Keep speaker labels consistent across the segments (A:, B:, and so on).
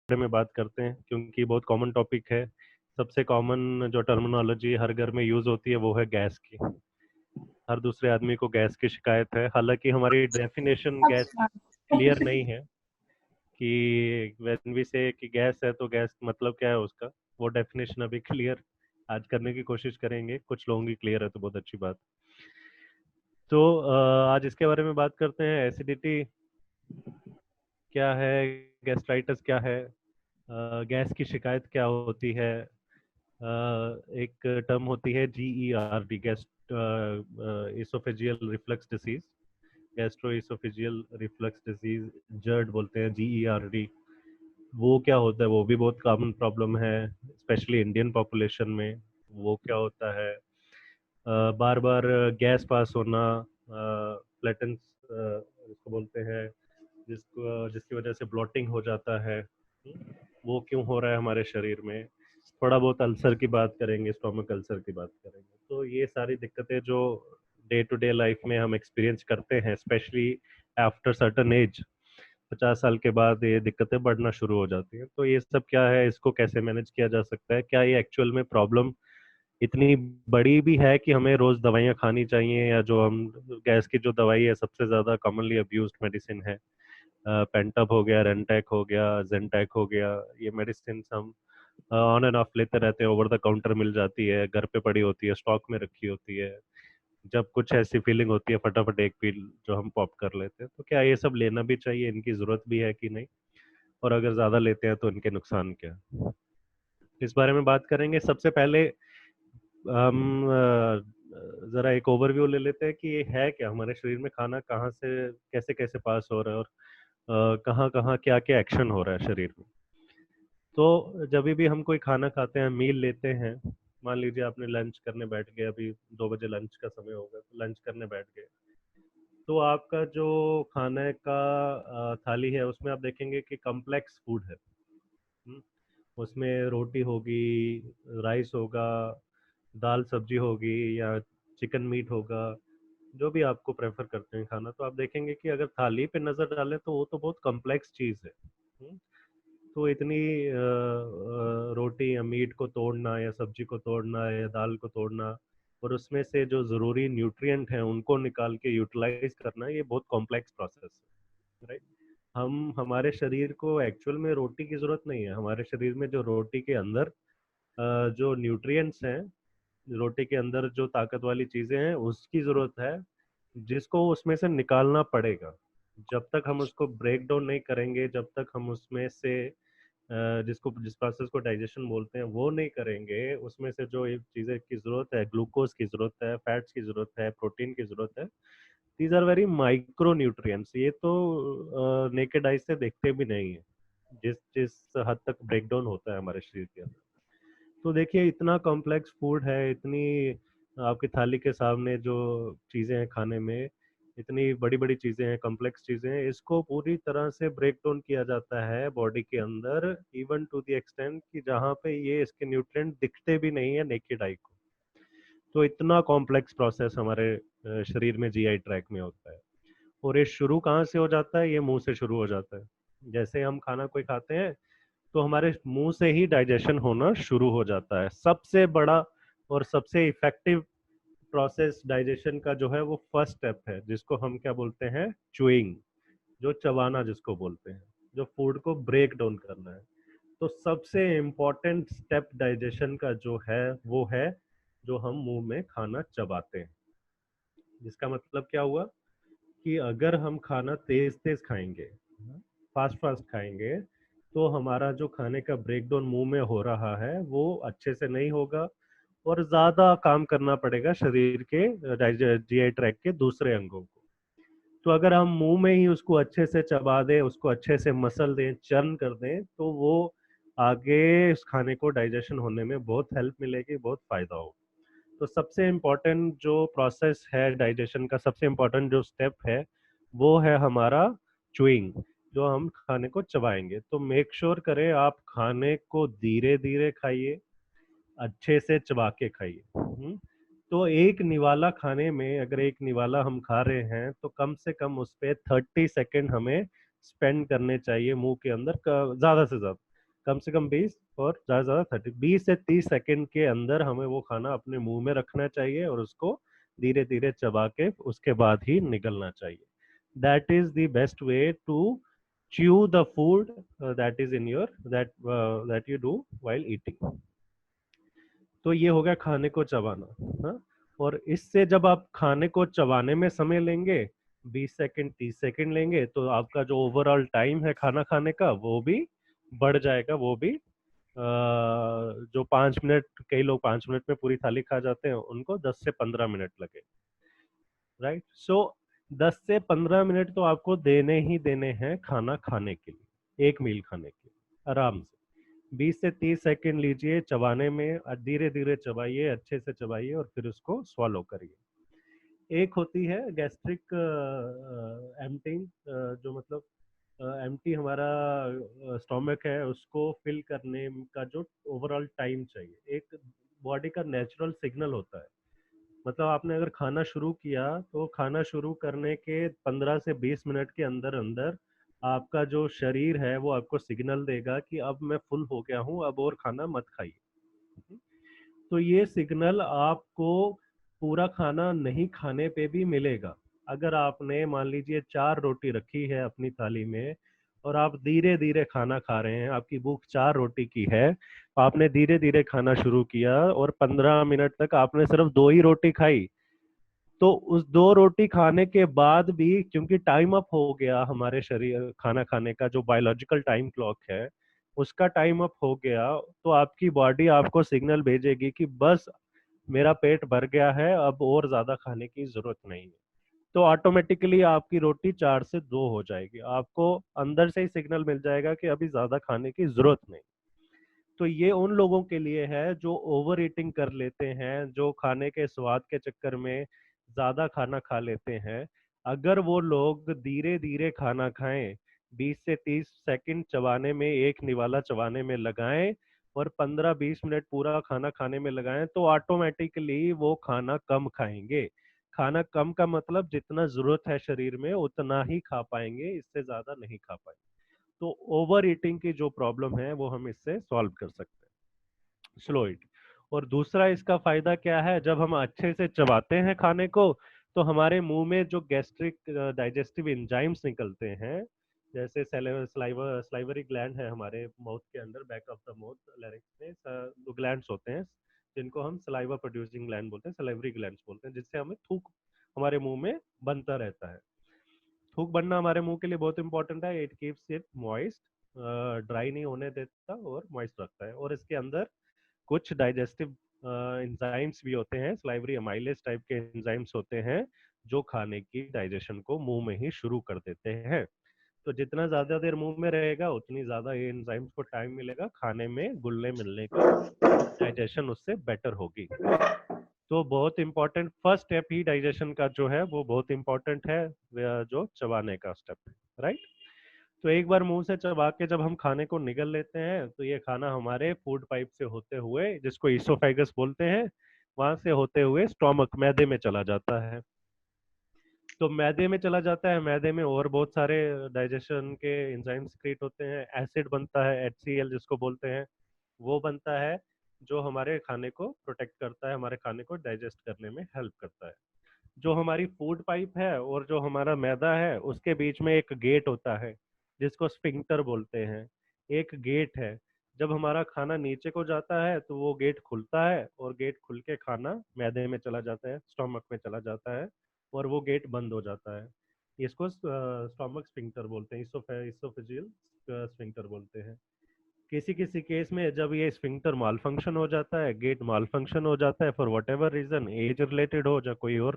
A: बारे में बात करते हैं क्योंकि बहुत कॉमन टॉपिक है। सबसे कॉमन जो टर्मिनोलॉजी हर घर में यूज होती है वो है गैस की। हर दूसरे आदमी को गैस की शिकायत है, हालांकि हमारी डेफिनेशन गैस
B: अच्छा।
A: क्लियर नहीं है कि व्हेन वी से कि गैस है तो गैस मतलब क्या है उसका। वो डेफिनेशन अभी क्लियर आज करने की कोशिश करेंगे, कुछ लोगों की क्लियर है तो बहुत अच्छी बात। तो आज इसके बारे में बात करते हैं, एसिडिटी क्या है, गैस्ट्राइटिस क्या है, गैस की शिकायत क्या होती है। एक टर्म होती है GERD, guest oesophageal reflux disease, gastro oesophageal reflux disease, GERD बोलते हैं, GERD। वो क्या होता है, वो भी बहुत कॉमन प्रॉब्लम है स्पेशली इंडियन पॉपुलेशन में। वो क्या होता है, बार बार गैस पास होना, फ्लैटन्स इसको बोलते हैं, जिसकी वजह से ब्लॉटिंग हो जाता है। वो क्यों हो रहा है हमारे शरीर में। थोड़ा बहुत अल्सर की बात करेंगे, स्टोमक अल्सर की बात करेंगे। तो ये सारी दिक्कतें जो डे टू डे लाइफ में हम एक्सपीरियंस करते हैं, स्पेशली आफ्टर सर्टन एज, 50 साल के बाद ये दिक्कतें बढ़ना शुरू हो जाती हैं। तो ये सब क्या है, इसको कैसे मैनेज किया जा सकता है, क्या ये एक्चुअल में प्रॉब्लम इतनी बड़ी भी है कि हमें रोज दवाइयाँ खानी चाहिए, या जो हम गैस की जो दवाई है सबसे ज्यादा कॉमनली अब्यूज्ड मेडिसिन है, पेंटअप हो गया, रेंटैक हो गया, जेंटैक हो गया। ये मेडिसिन हम ऑन एंड ऑफ लेते रहते हैं, ओवर द काउंटर मिल जाती है, घर पे पड़ी होती है, स्टॉक में रखी होती है। जब कुछ ऐसी फीलिंग होती है फटाफट एक पील जो हम पॉप कर लेते हैं। तो क्या ये सब लेना भी चाहिए, इनकी जरूरत भी है कि नहीं, और अगर ज्यादा लेते हैं तो इनके नुकसान क्या है, इस बारे में बात करेंगे। सबसे पहले हम जरा एक ओवरव्यू ले लेते हैं कि ये है क्या, हमारे शरीर में खाना कहाँ से कैसे कैसे पास हो रहा है, और कहाँ कहाँ क्या क्या एक्शन हो रहा है शरीर में। तो जब भी हम कोई खाना खाते हैं, मील लेते हैं, मान लीजिए आपने लंच करने बैठ गए, अभी 2 बजे लंच का समय होगा, तो लंच करने बैठ गए, तो आपका जो खाने का थाली है उसमें आप देखेंगे कि कॉम्प्लेक्स फूड है। हम्म, उसमें रोटी होगी, राइस होगा, दाल सब्जी होगी, या चिकन मीट होगा, जो भी आपको प्रेफर करते हैं खाना। तो आप देखेंगे कि अगर थाली पे नजर डालें तो वो तो बहुत कॉम्प्लेक्स चीज है। तो इतनी रोटी या मीट को तोड़ना, या सब्जी को तोड़ना, या दाल को तोड़ना, और उसमें से जो जरूरी न्यूट्रिएंट हैं उनको निकाल के यूटिलाइज करना, ये बहुत कॉम्प्लेक्स प्रोसेस है, राइट। हम हमारे शरीर को एक्चुअल में रोटी की जरूरत नहीं है। हमारे शरीर में जो रोटी के अंदर जो न्यूट्रिएंट्स हैं, रोटी के अंदर जो ताकत वाली चीजें हैं उसकी जरूरत है, जिसको उसमें से निकालना पड़ेगा। जब तक हम उसको ब्रेक डाउन नहीं करेंगे, जब तक हम उसमें से जिस प्रोसेस को डाइजेशन बोलते हैं वो नहीं करेंगे, उसमें से जो एक चीजें की जरूरत है, ग्लूकोज की जरूरत है, फैट्स की जरूरत है, प्रोटीन की जरूरत है, these are very micronutrients. ये तो नेकेड आई से देखते भी नहीं है जिस जिस हद तक ब्रेक डाउन होता है हमारे शरीर के अंदर। तो देखिए, इतना कॉम्प्लेक्स फूड है, इतनी आपकी थाली के सामने जो चीजें हैं खाने में, इतनी बड़ी बड़ी चीजें हैं, कॉम्प्लेक्स चीजें हैं, इसको पूरी तरह से ब्रेक डाउन किया जाता है बॉडी के अंदर, इवन टू द एक्सटेंट कि जहाँ पे ये इसके न्यूट्रिएंट दिखते भी नहीं है नेकेड आई को। तो इतना कॉम्प्लेक्स प्रोसेस हमारे शरीर में GI ट्रैक में होता है। और ये शुरू कहाँ से हो जाता है, ये मुंह से शुरू हो जाता है। जैसे हम खाना कोई खाते हैं तो हमारे मुंह से ही डाइजेशन होना शुरू हो जाता है। सबसे बड़ा और सबसे इफेक्टिव प्रोसेस डाइजेशन का जो है वो फर्स्ट स्टेप है, जिसको हम क्या बोलते हैं, च्यूइंग, जो चबाना जिसको बोलते हैं, जो फूड को ब्रेक डाउन करना है। तो सबसे इम्पोर्टेंट स्टेप डाइजेशन का जो है वो है जो हम मुंह में खाना चबाते हैं। जिसका मतलब क्या हुआ कि अगर हम खाना तेज तेज खाएंगे, फास्ट फास्ट खाएंगे, तो हमारा जो खाने का ब्रेकडाउन मुंह में हो रहा है वो अच्छे से नहीं होगा, और ज्यादा काम करना पड़ेगा शरीर के GI ट्रैक के दूसरे अंगों को। तो अगर हम मुंह में ही उसको अच्छे से चबा दें, उसको अच्छे से मसल दें, चर्न कर दें, तो वो आगे उस खाने को डाइजेशन होने में बहुत हेल्प मिलेगी, बहुत फायदा होगा। तो सबसे इम्पोर्टेंट जो प्रोसेस है डाइजेशन का, सबसे इम्पोर्टेंट जो स्टेप है वो है हमारा च्यूइंग, जो हम खाने को चबाएंगे। तो मेक श्योर करें आप खाने को धीरे धीरे खाइए, अच्छे से चबा के खाइए। तो एक निवाला खाने में, अगर एक निवाला हम खा रहे हैं तो कम से कम उस पे 30 सेकेंड हमें स्पेंड करने चाहिए मुंह के अंदर, ज्यादा से ज्यादा कम से कम 20 और ज़्यादा से ज़्यादा 30, 20 से 30 सेकंड के अंदर हमें वो खाना अपने मुंह में रखना चाहिए और उसको धीरे धीरे चबा के उसके बाद ही निगलना चाहिए. That is the best way to chew the food that is in your that you do while eating. तो ये हो गया खाने को चबाना. हाँ. और इससे जब आप खाने को चबाने में समय लेंगे, 20 सेकंड 30 सेकंड लेंगे, तो आपका जो ओवरऑल टाइम है खाना खाने का वो भी बढ़ जाएगा. वो भी जो 5 मिनट, कई लोग 5 मिनट में पूरी थाली खा जाते हैं, उनको 10 से 15 मिनट लगे. राइट. सो 10 से 15 मिनट तो आपको देने ही देने हैं खाना खाने के लिए, एक मील खाने के लिए आराम से. 20 से 30 सेकंड लीजिए चबाने में, धीरे धीरे चबाइए, अच्छे से चबाइए और फिर उसको स्वॉलो करिए. एक होती है गैस्ट्रिक एम्प्टिंग, जो मतलब एम्प्टी हमारा स्टोमक है उसको फिल करने का जो ओवरऑल टाइम चाहिए, एक बॉडी का नेचुरल सिग्नल होता है. मतलब आपने अगर खाना शुरू किया तो खाना शुरू करने के 15 से 20 मिनट के अंदर अंदर आपका जो शरीर है वो आपको सिग्नल देगा कि अब मैं फुल हो गया हूँ, अब और खाना मत खाइए. तो ये सिग्नल आपको पूरा खाना नहीं खाने पे भी मिलेगा. अगर आपने मान लीजिए 4 रोटी रखी है अपनी थाली में और आप धीरे धीरे खाना खा रहे हैं, आपकी भूख 4 रोटी की है, आपने धीरे धीरे खाना शुरू किया और 15 मिनट तक आपने सिर्फ 2 ही रोटी खाई, तो उस 2 रोटी खाने के बाद भी क्योंकि टाइम अप हो गया, हमारे शरीर खाना खाने का जो बायोलॉजिकल टाइम क्लॉक है उसका टाइम अप हो गया, तो आपकी बॉडी आपको सिग्नल भेजेगी कि बस मेरा पेट भर गया है, अब और ज्यादा खाने की जरूरत नहीं है. तो ऑटोमेटिकली आपकी रोटी 4 से 2 हो जाएगी, आपको अंदर से ही सिग्नल मिल जाएगा कि अभी ज्यादा खाने की जरूरत नहीं. तो ये उन लोगों के लिए है जो ओवर ईटिंग कर लेते हैं, जो खाने के स्वाद के चक्कर में ज्यादा खाना खा लेते हैं. अगर वो लोग धीरे धीरे खाना खाएं, 20 से 30 सेकंड चबाने में, एक निवाला चबाने में लगाएं और 15-20 मिनट पूरा खाना खाने में लगाएं, तो ऑटोमेटिकली वो खाना कम खाएंगे. खाना कम का मतलब जितना जरूरत है शरीर में उतना ही खा पाएंगे, इससे ज्यादा नहीं खा पाएंगे. तो ओवर ईटिंग की जो प्रॉब्लम है वो हम इससे सॉल्व कर सकते हैं, स्लो ईट. और दूसरा इसका फायदा क्या है, जब हम अच्छे से चबाते हैं खाने को तो हमारे मुंह में जो गैस्ट्रिक डाइजेस्टिव एंजाइम्स निकलते हैं, जैसे स्लाइवरी ग्लैंड है हमारे माउथ के अंदर, back of the mouth larynx में दो ग्लैंड्स होते हैं जिनको हम सलाइवा प्रोड्यूसिंग ग्लैंड बोलते हैं, सलाइवरी ग्लैंड्स बोलते हैं, जिससे हमें थूक हमारे मुंह में बनता रहता है. थूक बनना हमारे मुंह के लिए बहुत इंपॉर्टेंट है. It keeps it moist, dry नहीं होने देता और मॉइस्ट रखता है. और इसके अंदर कुछ डाइजेस्टिव एंजाइम्स भी होते हैं, स्लाइवरी अमाइलेज टाइप के एंजाइम्स होते हैं जो खाने की डाइजेशन को मुंह में ही शुरू कर देते हैं. तो जितना ज्यादा देर मुंह में रहेगा उतनी ज्यादा ये एंजाइम्स को टाइम मिलेगा खाने में घुलने मिलने का, डाइजेशन उससे बेटर होगी. तो बहुत इंपॉर्टेंट फर्स्ट स्टेप ही डाइजेशन का जो है वो बहुत इंपॉर्टेंट है, जो चबाने का स्टेप है. राइट. तो एक बार मुंह से चबा के जब हम खाने को निगल लेते हैं तो ये खाना हमारे फूड पाइप से होते हुए, जिसको ईसोफेगस बोलते हैं, वहां से होते हुए स्टोमक मैदे में चला जाता है. तो मैदे में चला जाता है, मैदे में और बहुत सारे डाइजेशन के एंजाइम्स क्रिएट होते हैं, एसिड बनता है, HCl जिसको बोलते हैं, वो बनता है जो हमारे खाने को प्रोटेक्ट करता है, हमारे खाने को डाइजेस्ट करने में हेल्प करता है. जो हमारी फूड पाइप है और जो हमारा मैदा है उसके बीच में एक गेट होता है जिसको स्फिंक्टर बोलते हैं. एक गेट है, जब हमारा खाना नीचे को जाता है तो वो गेट खुलता है और गेट खुल के खाना मैदे में चला जाता है, स्टोमक में चला जाता है और वो गेट बंद हो जाता है. इसको स्टोमक स्फिंक्टर बोलते हैं, इसोफेजियल स्फिंक्टर बोलते हैं. किसी किसी केस में जब ये स्फिंक्टर माल फंक्शन हो जाता है, गेट माल फंक्शन हो जाता है for whatever reason, age related हो या कोई और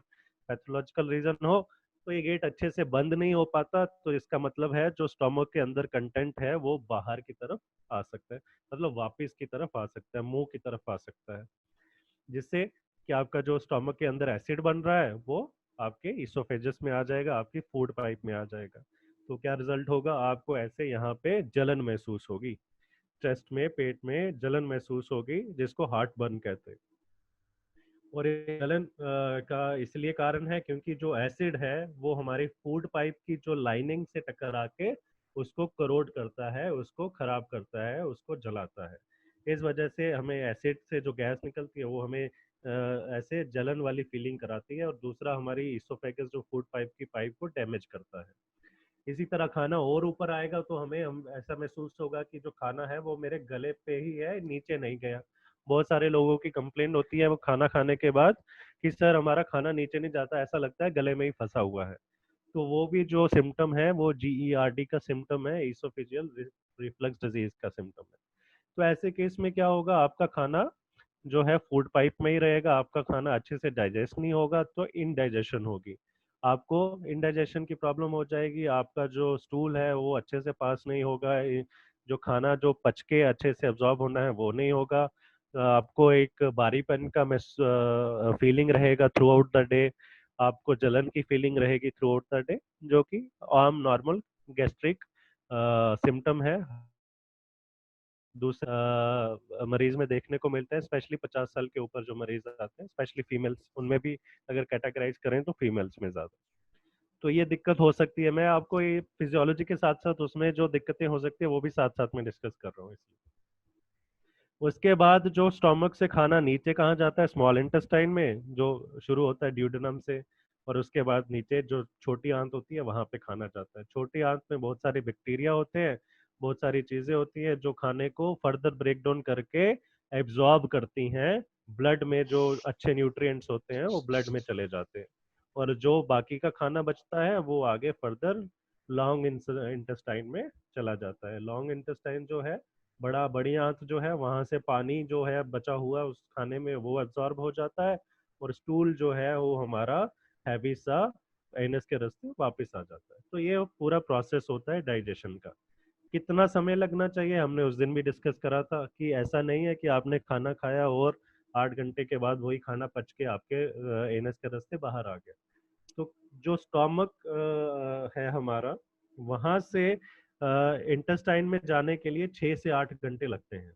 A: पैथोलॉजिकल रीजन हो, तो ये गेट अच्छे से बंद नहीं हो पाता, तो इसका मतलब है जो स्टोमक के अंदर कंटेंट है वो बाहर की तरफ आ सकता है, मतलब वापस की तरफ आ सकता है, मुंह की तरफ आ सकता है, जिससे कि आपका जो स्टोमक के अंदर एसिड बन रहा है वो आपके इसोफेजस में आ जाएगा, आपकी फूड पाइप में आ जाएगा. तो क्या रिजल्ट होगा, आपको ऐसे यहाँ पे जलन महसूस होगी, चेस्ट में, पेट में जलन महसूस होगी, जिसको हार्ट बर्न कहते हैं. और ये जलन का इसलिए कारण है क्योंकि जो एसिड है वो हमारी फूड पाइप की जो लाइनिंग से टकरा के उसको करोड करता है, उसको खराब करता है, उसको जलाता है। इस वजह से हमें एसिड से जो गैस निकलती है वो हमें ऐसे जलन वाली फीलिंग कराती है, और दूसरा हमारी इसोफेगस जो फूड पाइप की पाइप को डैमेज करता है। इसी तरह खाना और ऊपर आएगा तो हमें हम ऐसा महसूस होगा कि जो खाना है वो मेरे गले पे ही है, नीचे नहीं गया। बहुत सारे लोगों की कंप्लेंट होती है वो खाना खाने के बाद कि सर हमारा खाना नीचे नहीं जाता, ऐसा लगता है गले में ही फंसा हुआ है। तो वो भी जो सिम्टम है वो GERD का सिम्टम है, इसोफेजियल रिफ्लक्स डिजीज का सिम्टम है। तो ऐसे केस में क्या होगा, आपका खाना जो है फूड पाइप में ही रहेगा, आपका खाना अच्छे से डाइजेस्ट नहीं होगा तो इनडाइजेशन होगी, आपको इनडाइजेशन की प्रॉब्लम हो जाएगी, आपका जो स्टूल है वो अच्छे से पास नहीं होगा, जो खाना जो पच के अच्छे से अब्जॉर्ब होना है वो नहीं होगा, आपको एक भारीपन का फीलिंग रहेगा थ्रू आउट द डे, आपको जलन की फीलिंग रहेगी थ्रू आउट द डे, जो कि आम नॉर्मल गैस्ट्रिक सिम्टम है। दूसरा मरीज में देखने को मिलता है, स्पेशली 50 साल के ऊपर जो मरीज आते हैं, स्पेशली फीमेल्स, उनमें भी अगर कैटेगराइज करें तो फीमेल्स में ज्यादा। तो ये दिक्कत हो सकती है, मैं आपको ये फिजियोलॉजी के साथ साथ उसमें जो दिक्कतें हो सकती है वो भी साथ साथ में डिस्कस कर रहा हूँ इसलिए। उसके बाद जो स्टोमक से खाना नीचे कहाँ जाता है, स्मॉल इंटेस्टाइन में, जो शुरू होता है ड्यूडेनम से, और उसके बाद नीचे जो छोटी आंत होती है वहां पे खाना जाता है। छोटी आंत में बहुत सारे बैक्टीरिया होते हैं, बहुत सारी चीजें होती हैं जो खाने को फर्दर ब्रेक डाउन करके एब्जॉर्ब करती हैं, ब्लड में जो अच्छे न्यूट्रिएंट्स होते हैं वो ब्लड में चले जाते हैं, और जो बाकी का खाना बचता है वो आगे फर्दर लॉन्ग इंटेस्टाइन में चला जाता है। लॉन्ग इंटेस्टाइन जो है, बड़ी आंत जो है, वहां से पानी जो है बचा हुआ उस खाने में वो एब्जॉर्ब हो जाता है, और स्टूल जो है वो हमारा हैवी सा एनस के रास्ते वापस आ जाता है। तो ये पूरा प्रोसेस होता है डाइजेशन का। कितना समय लगना चाहिए, हमने उस दिन भी डिस्कस करा था कि ऐसा नहीं है कि आपने खाना खाया और 8 घंटे के बाद वही खाना पच के आपके एनस के रास्ते बाहर आ गया। तो जो स्टोमक है हमारा, वहां से इंटेस्टाइन में जाने के लिए 6 से 8 घंटे लगते हैं।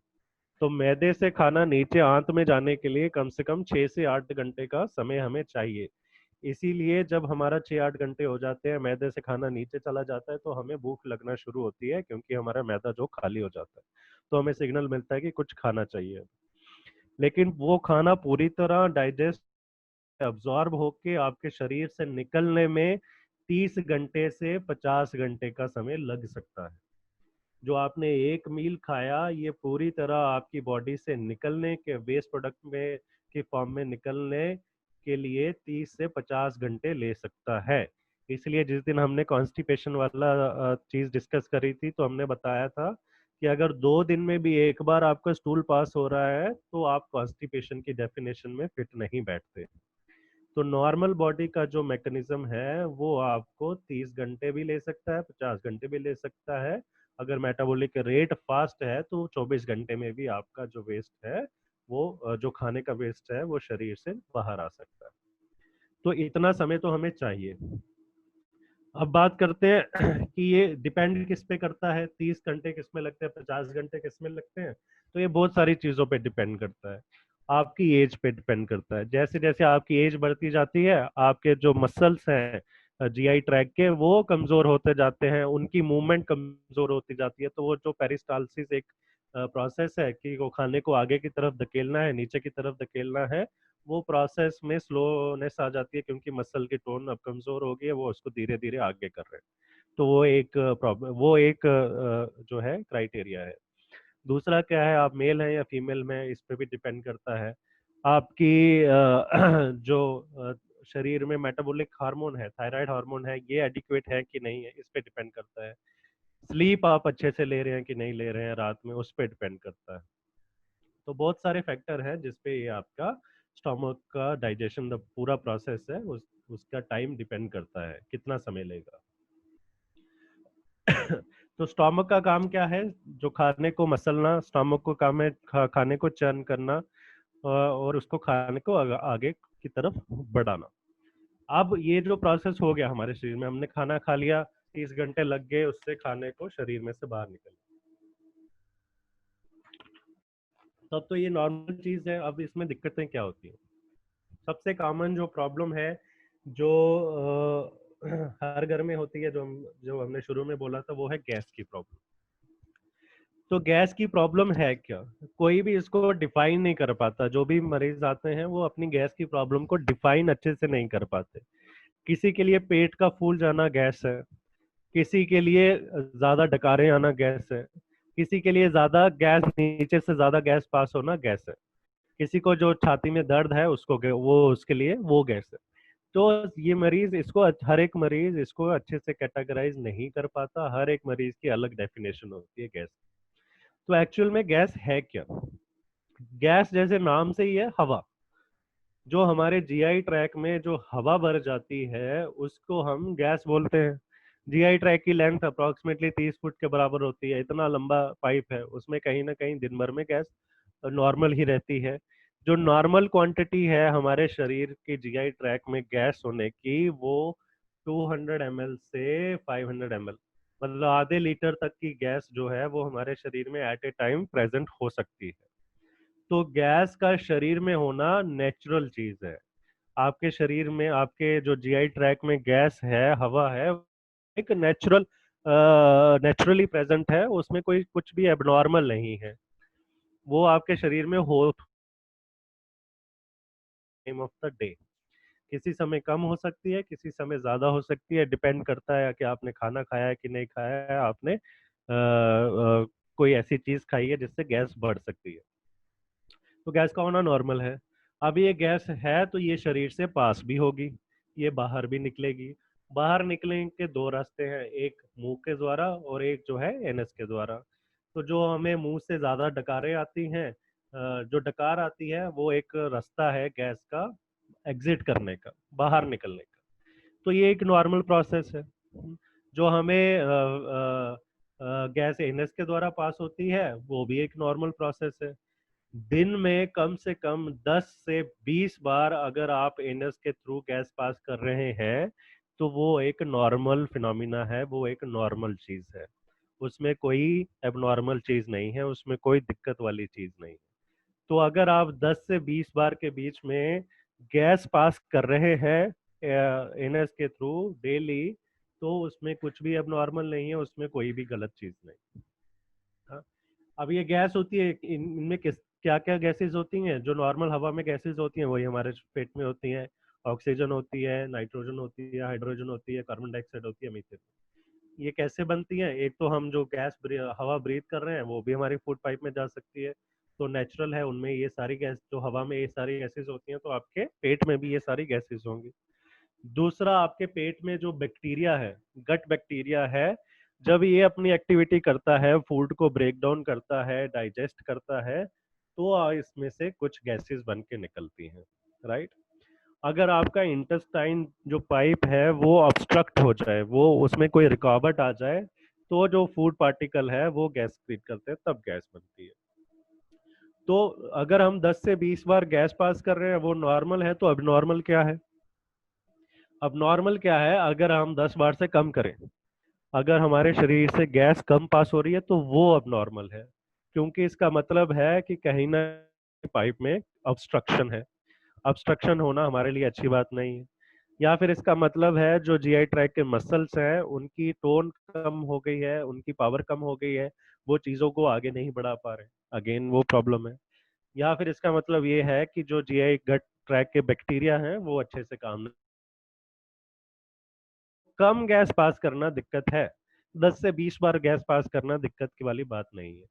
A: तो मैदे से खाना नीचे आंत में जाने के लिए कम से कम 6 से 8 घंटे का समय हमें चाहिए। इसीलिए जब हमारा 6-8 घंटे हो जाते हैं, मैदे से खाना नीचे चला जाता है, तो हमें भूख लगना शुरू होती है, क्योंकि हमारा मैदा जो खाली हो जाता है, तो हमें सिग्नल मिलता है कि कुछ खाना चाहिए। लेकिन वो खाना पूरी तरह डाइजेस्ट अब्जॉर्ब होके आपके शरीर से निकलने में 30 घंटे से 50 घंटे का समय लग सकता है। जो आपने एक मील खाया, ये पूरी तरह आपकी बॉडी से निकलने के वेस्ट प्रोडक्ट में की फॉर्म में निकलने के लिए 30 से 50 घंटे ले सकता है। इसलिए जिस दिन हमने कॉन्स्टिपेशन वाला चीज डिस्कस करी थी, तो हमने बताया था कि अगर 2 दिन में भी एक बार आपका स्टूल पास हो रहा है तो आप कॉन्स्टिपेशन की डेफिनेशन में फिट नहीं बैठते। तो नॉर्मल बॉडी का जो मैकेनिज्म है वो आपको 30 घंटे भी ले सकता है, 50 घंटे भी ले सकता है। अगर मेटाबॉलिक रेट फास्ट है तो 24 घंटे में भी आपका जो वेस्ट है वो जो खाने का वेस्ट है वो शरीर से बाहर आ सकता है। तो इतना समय तो हमें चाहिए। अब बात करते हैं कि ये डिपेंड किस पे करता है, 30 घंटे किस में लगते हैं, 50 घंटे किस में लगते हैं। तो ये बहुत सारी चीजों पे डिपेंड करता है, आपकी एज पे डिपेंड करता है। जैसे जैसे आपकी एज बढ़ती जाती है, आपके जो मसल्स हैं GI ट्रैक के, वो कमजोर होते जाते हैं, उनकी मूवमेंट कमजोर होती जाती है। तो वो जो पेरिस्टालसिस एक प्रोसेस है कि वो खाने को आगे की तरफ धकेलना है, नीचे की तरफ धकेलना है, वो प्रोसेस में स्लोनेस आ जाती है, क्योंकि मसल की टोन अब कमजोर हो गई है, वो उसको धीरे धीरे आगे कर रहे हैं। तो वो एक प्रॉब्लम, वो एक जो है क्राइटेरिया है। दूसरा क्या है, आप मेल हैं या फीमेल में, इस पे भी डिपेंड करता है। आपकी जो शरीर में मेटाबॉलिक हार्मोन है, थायराइड हार्मोन है, ये एडिक्वेट है कि नहीं है, इस पे डिपेंड करता है। स्लीप आप अच्छे से ले रहे हैं कि नहीं ले रहे हैं रात में, उस पे डिपेंड करता है। तो बहुत सारे फैक्टर हैं जिसपे ये आपका स्टोमक का डाइजेशन द पूरा प्रोसेस है, उसका टाइम डिपेंड करता है कितना समय लेगा। तो स्टोमक का काम क्या है, जो खाने को मसलना, स्टोमक को काम है खाने को चर्न करना, और उसको खाने को आगे की तरफ बढ़ाना। अब ये जो प्रोसेस हो गया हमारे शरीर में, हमने खाना खा लिया, 30 घंटे लग गए उससे खाने को शरीर में से बाहर निकल, तब तो ये नॉर्मल चीज है। अब इसमें दिक्कतें क्या होती हैं, सबसे कॉमन जो प्रॉब्लम है, जो हर घर में होती है, जो हमने शुरू में बोला था, वो है गैस की प्रॉब्लम। तो गैस की प्रॉब्लम है क्या? कोई भी इसको डिफाइन नहीं कर पाता। जो भी मरीज आते हैं वो अपनी गैस की प्रॉब्लम को डिफाइन अच्छे से नहीं कर पाते। किसी के लिए पेट का फूल जाना गैस है, किसी के लिए ज्यादा डकारे आना गैस है, किसी के लिए ज्यादा गैस, नीचे से ज्यादा गैस पास होना गैस है, किसी को जो छाती में दर्द है उसको वो उसके लिए वो गैस है। तो ये मरीज इसको, हर एक मरीज इसको अच्छे से कैटेगराइज नहीं कर पाता। हर एक मरीज की अलग डेफिनेशन होती है गैस। तो एक्चुअल में गैस है क्या? गैस जैसे नाम से ही है, हवा। जो हमारे जीआई ट्रैक में जो हवा भर जाती है उसको हम गैस बोलते हैं। जीआई ट्रैक की लेंथ अप्रोक्सीमेटली 30 फुट के बराबर होती है। इतना लंबा पाइप है, उसमें कहीं ना कहीं दिन भर में गैस नॉर्मल ही रहती है। जो नॉर्मल क्वांटिटी है हमारे शरीर के जीआई ट्रैक में गैस होने की, वो 200 ml से 500 ml, मतलब आधे लीटर तक की गैस जो है वो हमारे शरीर में एट ए टाइम प्रेजेंट हो सकती है। तो गैस का शरीर में होना नेचुरल चीज है। आपके शरीर में, आपके जो जीआई ट्रैक में गैस है, हवा है, एक नेचुरली प्रेजेंट है। उसमें कोई कुछ भी एबनॉर्मल नहीं है। वो आपके शरीर में हो टाइम ऑफ द डे, किसी समय कम हो सकती है, किसी समय ज्यादा हो सकती है। डिपेंड करता है कि आपने खाना खाया है कि नहीं खाया है, आपने कोई ऐसी चीज खाई है जिससे गैस बढ़ सकती है। तो गैस का होना नॉर्मल है। अब ये गैस है तो ये शरीर से पास भी होगी, ये बाहर भी निकलेगी। बाहर निकलने के दो रास्ते हैं, एक मुंह के द्वारा और एक जो है एनएस के द्वारा। तो जो हमें मुंह से ज्यादा डकारें आती हैं, जो डकार आती है, वो एक रास्ता है गैस का एग्जिट करने का, बाहर निकलने का। तो ये एक नॉर्मल प्रोसेस है। जो हमें गैस एनएस के द्वारा पास होती है, वो भी एक नॉर्मल प्रोसेस है। दिन में कम से कम 10 से 20 बार अगर आप एनस के थ्रू गैस पास कर रहे हैं, तो वो एक नॉर्मल फिनोमिना है, वो एक नॉर्मल चीज है। उसमें कोई एबनॉर्मल चीज नहीं है, उसमें कोई दिक्कत वाली चीज नहीं है। तो अगर आप 10 से 20 बार के बीच में गैस पास कर रहे हैं एनएस के थ्रू डेली, तो उसमें कुछ भी एबनॉर्मल नहीं है, उसमें कोई भी गलत चीज नहीं। हाँ। अब ये गैस होती है, इनमें किस क्या क्या गैसेस होती हैं? जो नॉर्मल हवा में गैसेस होती हैं वही हमारे पेट में होती हैं। ऑक्सीजन होती है, नाइट्रोजन होती है, हाइड्रोजन होती है, कार्बन डाइऑक्साइड होती है, मीथेन। ये कैसे बनती हैं? एक तो हम जो हवा ब्रीथ कर रहे हैं वो भी हमारी फूड पाइप में जा सकती है, तो नेचुरल है उनमें ये सारी गैस, जो हवा में ये सारी गैसेस होती हैं, तो आपके पेट में भी ये सारी गैसेस होंगी। दूसरा, आपके पेट में जो बैक्टीरिया है, गट बैक्टीरिया है, जब ये अपनी एक्टिविटी करता है, फूड को ब्रेक डाउन करता है, डाइजेस्ट करता है, तो इसमें से कुछ गैसेस बन के निकलती हैं, राइट। अगर आपका इंटेस्टाइन जो पाइप है वो ऑब्स्ट्रक्ट हो जाए, वो उसमें कोई रुकावट आ जाए, तो जो फूड पार्टिकल है वो गैस क्रिएट करते हैं, तब गैस बनती है। तो अगर हम 10 से 20 बार गैस पास कर रहे हैं वो नॉर्मल है, तो अब नॉर्मल क्या है? अब नॉर्मल क्या है? अगर हम 10 बार से कम करें, अगर हमारे शरीर से गैस कम पास हो रही है, तो वो अब नॉर्मल है। क्योंकि इसका मतलब है कि कहीं ना पाइप में ऑब्स्ट्रक्शन है। ऑब्स्ट्रक्शन होना हमारे लिए अच्छी बात नहीं है। या फिर इसका मतलब है जो जीआई ट्रैक के मसल्स हैं उनकी टोन कम हो गई है, उनकी पावर कम हो गई है, वो चीजों को आगे नहीं बढ़ा पा रहे, अगेन वो प्रॉब्लम है। या फिर इसका मतलब ये है कि जो जीआई गट ट्रैक के बैक्टीरिया हैं वो अच्छे से काम नहीं। कम गैस पास करना दिक्कत है, 10 से 20 बार गैस पास करना दिक्कत की वाली बात नहीं है।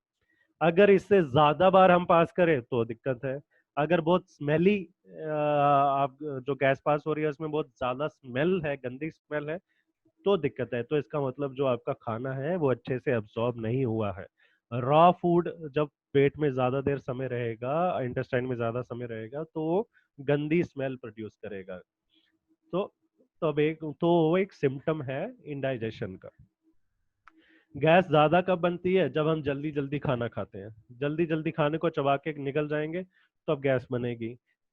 A: अगर इससे ज्यादा बार हम पास करें तो दिक्कत है। अगर बहुत स्मेली आप जो गैस पास हो रही है उसमें बहुत ज्यादा स्मेल है, गंदी स्मेल है, तो दिक्कत है। तो इसका मतलब जो आपका खाना है वो अच्छे से अब्सॉर्ब नहीं हुआ है। रॉ फूड जब पेट में ज्यादा देर समय रहेगा, इंटेस्टाइन में ज्यादा समय रहेगा, तो वो गंदी स्मेल प्रोड्यूस करेगा। तो तब एक तो वो एक सिम्टम है इंडाइजेशन का। गैस ज्यादा कब बनती है? जब हम जल्दी जल्दी खाना खाते हैं, जल्दी जल्दी खाने को चबा के निकल जाएंगे, तब गैस बनेगी।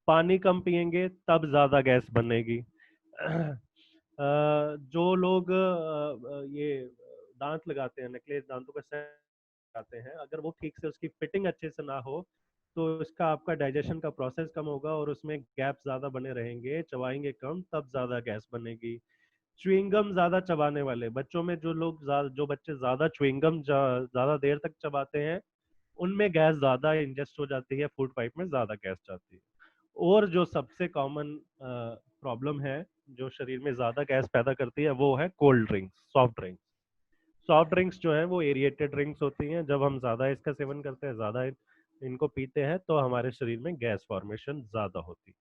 A: पानी कम पिएंगे तब ज्यादा गैस बनेगी। जो लोग ये दांत लगाते हैं, नकली दांतों का सेट लगाते हैं, अगर वो ठीक से उसकी फिटिंग अच्छे से ना हो, तो इसका आपका डाइजेशन का प्रोसेस कम होगा और उसमें गैप ज्यादा बने रहेंगे, चबाएंगे कम, तब ज्यादा गैस बनेगी। च्युइंगम ज्यादा चबाने वाले बच्चों में, जो बच्चे ज्यादा च्युइंगम ज्यादा देर तक चबाते हैं, उनमें गैस ज्यादा इंजेस्ट हो जाती है, फूड पाइप में ज्यादा गैस जाती है। और जो सबसे कॉमन प्रॉब्लम है जो शरीर में ज्यादा गैस पैदा करती है, वो है cold drinks, soft drinks. Soft drinks जो है वो एरिएटेड ड्रिंक्स होती हैं। जब हम ज्यादा इसका सेवन करते हैं, ज्यादा इनको पीते हैं, तो हमारे शरीर में गैस फॉर्मेशन ज्यादा होती है।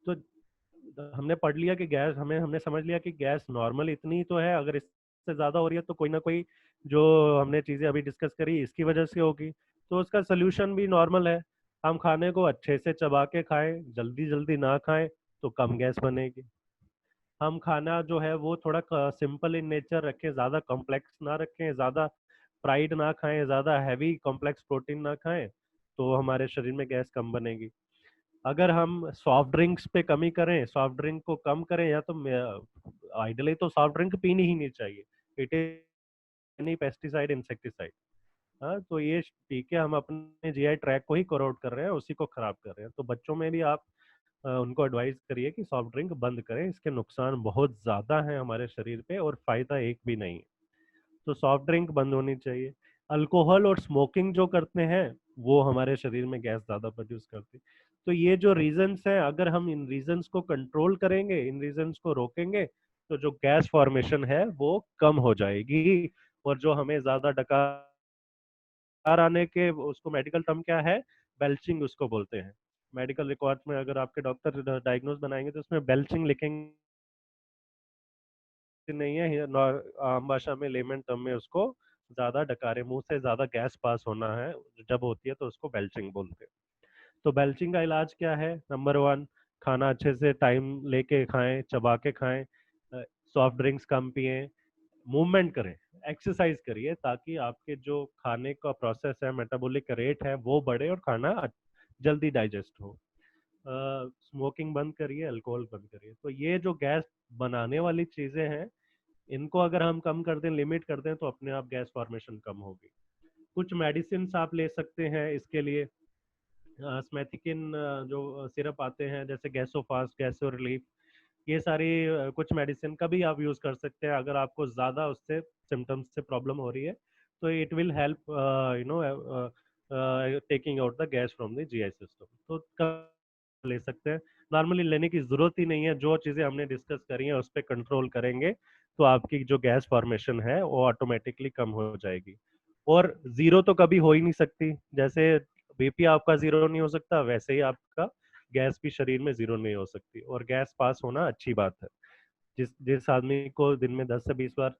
A: तो हमने पढ़ लिया कि गैस, हमें हमने समझ लिया कि गैस नॉर्मल इतनी ही तो है, अगर इससे ज्यादा हो रही है तो कोई ना कोई, जो हमने चीजें अभी डिस्कस करी, इसकी वजह से होगी। तो उसका सोल्यूशन भी नॉर्मल है। हम खाने को अच्छे से चबा के खाएं, जल्दी जल्दी ना खाएं, तो कम गैस बनेगी। हम खाना जो है वो थोड़ा सिंपल इन नेचर रखें, ज्यादा कॉम्प्लेक्स ना रखें, ज्यादा फ्राइड ना खाएं, ज्यादा हैवी कॉम्प्लेक्स प्रोटीन ना खाएं, तो हमारे शरीर में गैस कम बनेगी। अगर हम सॉफ्ट ड्रिंक्स पे कमी करें, सॉफ्ट ड्रिंक को कम करें, या तो आइडियली तो सॉफ्ट ड्रिंक पीनी ही नहीं चाहिए। It is any pesticide, insecticide. हाँ, तो ये पी के हम अपने जीआई ट्रैक को ही करोड कर रहे हैं, उसी को खराब कर रहे हैं। तो बच्चों में भी आप उनको एडवाइस करिए कि सॉफ्ट ड्रिंक बंद करें, इसके नुकसान बहुत ज्यादा हैं हमारे शरीर पे और फायदा एक भी नहीं है। तो सॉफ्ट ड्रिंक बंद होनी चाहिए। अल्कोहल और स्मोकिंग जो करते हैं, वो हमारे शरीर में गैस ज्यादा प्रोड्यूस करती है। तो ये जो रीजंस हैं, अगर हम इन रीजंस को कंट्रोल करेंगे, इन रीजंस को रोकेंगे, तो जो गैस फॉर्मेशन है वो कम हो जाएगी। और जो हमें ज्यादा डकार आने के, उसको मेडिकल टर्म क्या है, बेल्चिंग उसको बोलते हैं। मेडिकल रिकॉर्ड में अगर आपके डॉक्टर डायग्नोज बनाएंगे तो उसमें बेल्चिंग लिखेंगे नहीं है, आम भाषा में, लेमन टर्म में उसको, ज्यादा डकारे, मुंह से ज्यादा गैस पास होना है जब होती है, तो उसको बेल्चिंग बोलते हैं। तो बेल्चिंग का इलाज क्या है? नंबर वन, खाना अच्छे से टाइम लेके खाएं, चबा के खाएं, सॉफ्ट ड्रिंक्स कम पिएं, मूवमेंट करें, एक्सरसाइज करिए, ताकि आपके जो खाने का प्रोसेस है, मेटाबॉलिक रेट है, वो बढ़े और खाना जल्दी डाइजेस्ट हो। स्मोकिंग बंद करिए, अल्कोहल बंद करिए। तो ये जो गैस बनाने वाली चीजें हैं, इनको अगर हम कम कर दें, लिमिट कर दें, तो अपने आप गैस फॉर्मेशन कम होगी। कुछ मेडिसिन आप ले सकते हैं इसके लिए। स्मेथिकिन जो सिरप आते हैं, जैसे गैसोफास्ट, गैसो रिलीफ, ये सारी कुछ मेडिसिन का भी आप यूज कर सकते हैं अगर आपको ज्यादा उससे सिम्टम्स से प्रॉब्लम हो रही है। तो it will help taking out the gas from the GI system. तो ले सकते हैं, नॉर्मली लेने की जरूरत ही नहीं है। जो चीजें हमने डिस्कस करी हैं उस पर कंट्रोल करेंगे, तो आपकी जो गैस फॉर्मेशन है वो ऑटोमेटिकली कम हो जाएगी। और जीरो तो कभी हो ही नहीं सकती। जैसे बीपी आपका जीरो नहीं हो सकता, वैसे ही आपका गैस भी शरीर में जीरो नहीं हो सकती। और गैस पास होना अच्छी बात है। जिस जिस आदमी को दिन में 10 से 20 बार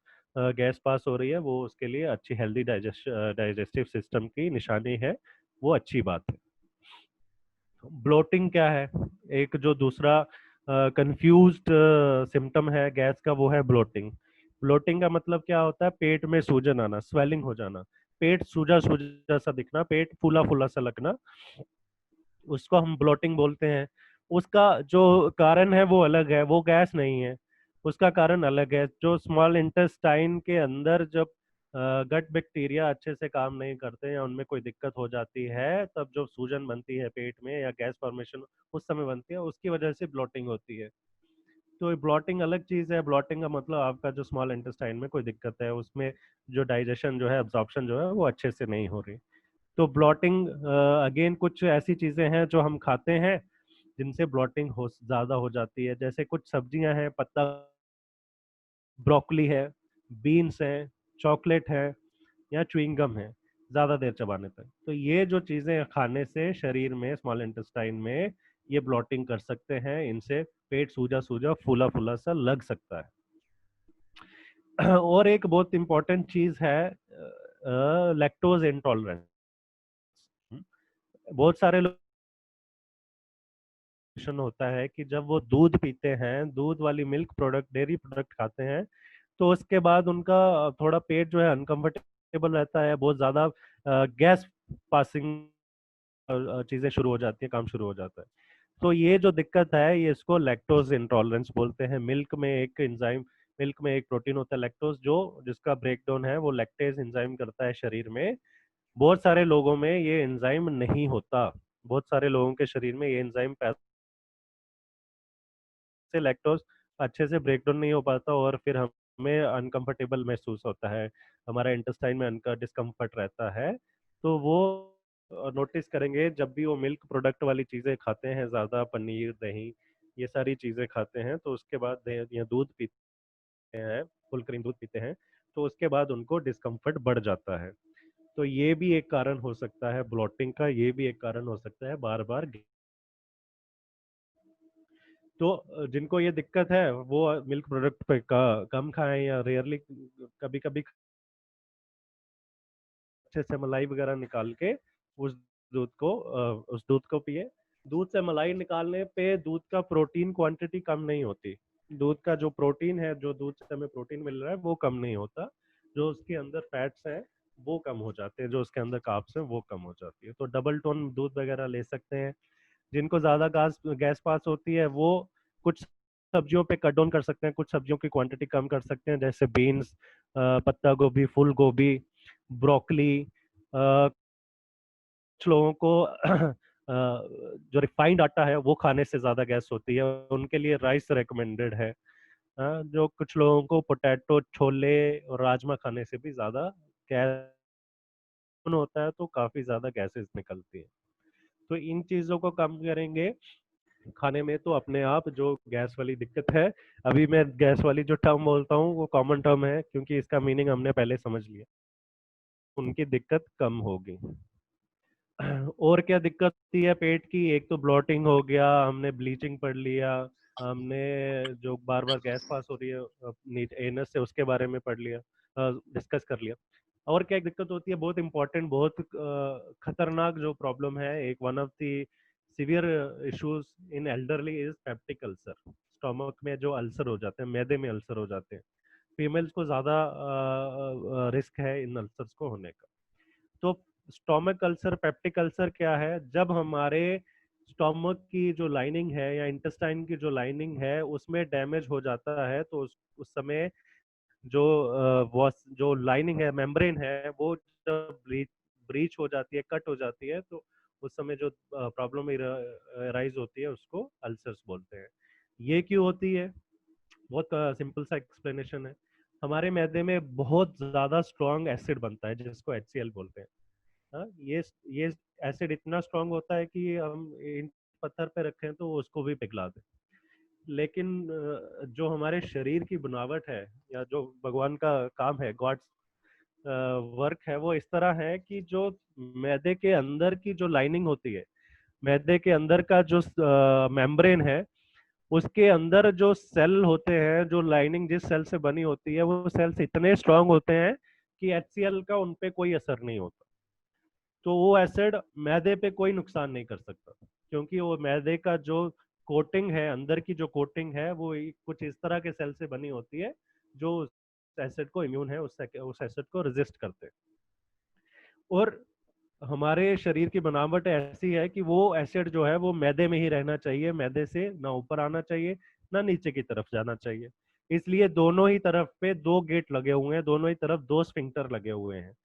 A: गैस पास हो रही है, वो उसके लिए अच्छी हेल्दी डाइजेस्टिव सिस्टम की निशानी है, वो अच्छी बात है। ब्लोटिंग क्या है? एक जो दूसरा कंफ्यूज्ड सिम्टम है गैस का, वो है ब्लोटिंग। ब्लोटिंग का मतलब क्या होता है? पेट में सूजन आना, स्वेलिंग हो जाना, पेट सूजा सूजा सा दिखना, पेट फूला फूला सा लगना, उसको हम ब्लोटिंग बोलते हैं। उसका जो कारण है वो अलग है, वो गैस नहीं है। उसका कारण अलग है। जो स्मॉल इंटेस्टाइन के अंदर जब गट बैक्टीरिया अच्छे से काम नहीं करते या उनमें कोई दिक्कत हो जाती है, तब जो सूजन बनती है पेट में या गैस फॉर्मेशन उस समय बनती है, उसकी वजह से ब्लोटिंग होती है। तो ब्लॉटिंग अलग चीज है। ब्लॉटिंग का मतलब आपका जो स्मॉल इंटेस्टाइन में कोई दिक्कत है, उसमें जो डाइजेशन जो है, एब्जॉर्प्शन जो है, वो अच्छे से नहीं हो रही। तो ब्लॉटिंग अगेन कुछ ऐसी चीजें हैं जो हम खाते हैं जिनसे ब्लॉटिंग हो ज्यादा हो जाती है। जैसे कुछ सब्जियां हैं, पत्ता ब्रोकली है, बीन्स है, चॉकलेट है, या च्युइंगम है, ज्यादा देर चबाने तक। तो ये जो चीजें खाने से शरीर में, स्मॉल इंटेस्टाइन में, ये ब्लॉटिंग कर सकते हैं। इनसे पेट सूजा सूजा, फूला फूला सा लग सकता है। और एक बहुत इंपॉर्टेंट चीज है, लैक्टोज इंटॉलरेंस। बहुत सारे लोग होता है कि जब वो दूध पीते हैं, दूध वाली मिल्क प्रोडक्ट, डेयरी प्रोडक्ट खाते हैं, तो उसके बाद उनका थोड़ा पेट जो है अनकंफर्टेबल रहता है, बहुत ज्यादा गैस पासिंग चीजें शुरू हो जाती है, काम शुरू हो जाता है। तो ये जो दिक्कत है, ये इसको लैक्टोज इंटॉलरेंस बोलते हैं। मिल्क में एक प्रोटीन होता है लैक्टोज, जो जिसका ब्रेकडाउन है वो लैक्टेज एंजाइम करता है शरीर में। बहुत सारे लोगों में ये एंजाइम नहीं होता। बहुत सारे लोगों के शरीर में ये एंजाइम से लैक्टोज अच्छे से ब्रेक डाउन नहीं हो पाता और फिर हमें अनकंफर्टेबल महसूस होता है, हमारा इंटेस्टाइन में उनका डिस्कम्फर्ट रहता है। तो वो नोटिस करेंगे जब भी वो मिल्क प्रोडक्ट वाली चीज़ें खाते हैं, ज़्यादा पनीर दही ये सारी चीज़ें खाते हैं, तो उसके बाद या दूध पीते हैं, फुल क्रीम दूध पीते हैं, तो उसके बाद उनको डिस्कम्फर्ट बढ़ जाता है। तो ये भी एक कारण हो सकता है ब्लोटिंग का, ये भी एक कारण हो सकता है बार बार। तो जिनको ये दिक्कत है वो मिल्क प्रोडक्ट पे कम खाएं या रेयरली कभी कभी अच्छे से मलाई वगैरह निकाल के उस उस दूध को पिए। दूध से मलाई निकालने पे दूध का प्रोटीन क्वांटिटी कम नहीं होती। दूध का जो प्रोटीन है, जो दूध से हमें प्रोटीन मिल रहा है वो कम नहीं होता, जो उसके अंदर फैट्स है वो कम हो जाते हैं, जो उसके अंदर कार्ब्स है वो कम हो जाती है। तो डबल टोन दूध वगैरह ले सकते हैं। जिनको ज्यादा गैस गैस पास होती है वो कुछ सब्जियों पे कट डाउन कर सकते हैं, कुछ सब्जियों की क्वांटिटी कम कर सकते हैं, जैसे बीन्स, पत्ता गोभी, फूल गोभी, ब्रोकली। कुछ लोगों को जो रिफाइंड आटा है वो खाने से ज्यादा गैस होती है, उनके लिए राइस रेकमेंडेड है। जो कुछ लोगों को पोटैटो, छोले और राजमा खाने से भी ज्यादा गैस होता है, तो काफी ज्यादा गैसेस निकलती है। तो इन चीजों को कम करेंगे खाने में तो अपने आप जो गैस वाली दिक्कत है, अभी मैं गैस वाली जो टर्म बोलता हूँ वो कॉमन टर्म है क्योंकि इसका मीनिंग हमने पहले समझ लिया, उनकी दिक्कत कम होगी। और क्या दिक्कत होती है पेट की? एक तो ब्लॉटिंग हो गया, हमने ब्लीचिंग पढ़ लिया, हमने जो बार बार गैस पास हो रही है एनस से उसके बारे में पढ़ लिया, डिस्कस कर लिया। और क्या दिक्कत होती है बहुत इंपॉर्टेंट, बहुत खतरनाक जो प्रॉब्लम है, एक one of the severe issues in elderly is peptic ulcer. Stomach में जो अल्सर हो जाते हैं, मैदे में अल्सर हो जाते हैं, फीमेल्स को ज्यादा रिस्क है इन अल्सर्स को होने का। तो स्टोमक अल्सर, पेप्टिक अल्सर क्या है? जब हमारे स्टोमक की जो लाइनिंग है या इंटेस्टाइन की जो लाइनिंग है उसमें डैमेज हो जाता है, तो उस समय जो वो जो लाइनिंग है, मेम्ब्रेन है, वो जब ब्रीच हो जाती है, कट हो जाती है, तो उस समय जो प्रॉब्लम राइज होती है उसको अल्सर्स बोलते हैं। ये क्यों होती है? बहुत सिंपल सा एक्सप्लेनेशन है। हमारे मैदे में बहुत ज्यादा स्ट्रॉन्ग एसिड बनता है जिसको HCl बोलते हैं। हाँ, ये एसिड इतना स्ट्रांग होता है कि हम ईंट पत्थर पे रखें तो उसको भी पिघला दे। लेकिन जो हमारे शरीर की बनावट है या जो भगवान का काम है, गॉड्स वर्क है, वो इस तरह है कि जो मैदे के अंदर की जो लाइनिंग होती है, मैदे के अंदर का जो मेम्ब्रेन है, उसके अंदर जो सेल होते हैं, जो लाइनिंग जिस सेल से बनी होती है, वो सेल्स इतने स्ट्रांग होते हैं कि HCl का उन पे कोई असर नहीं होता। तो वो एसिड मैदे पे कोई नुकसान नहीं कर सकता, क्योंकि वो मैदे का जो कोटिंग है, अंदर की जो कोटिंग है, वो कुछ इस तरह के सेल से बनी होती है जो उस एसिड को इम्यून है, उस एसिड को रेजिस्ट करते हैं। और हमारे शरीर की बनावट ऐसी है कि वो एसिड जो है वो मैदे में ही रहना चाहिए, मैदे से ना ऊपर आना चाहिए ना नीचे की तरफ जाना चाहिए। इसलिए दोनों ही तरफ पे दो गेट लगे हुए हैं, दोनों ही तरफ दो स्फिंक्टर लगे हुए हैं।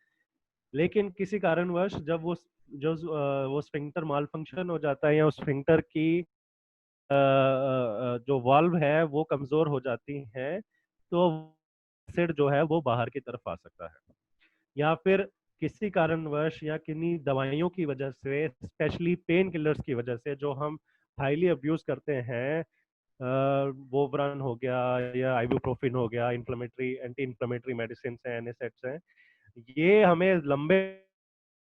A: लेकिन किसी कारणवश जब वो स्फिंक्टर माल फंक्शन हो जाता है या उस स्फिंक्टर की जो वाल्व है वो कमजोर हो जाती है, तो एसिड जो है वो बाहर की तरफ आ सकता है। या फिर किसी कारणवश या किन्हीं दवाइयों की वजह से, स्पेशली पेन किलर्स की वजह से जो हम हाईली अब्यूज करते हैं, वोब्रान हो गया या आइबुप्रोफिन हो गया, इन्फ्लेमेटरी एंटी इन्फ्लेमेटरी मेडिसिन है, एनएसएड्स हैं, ये हमें लंबे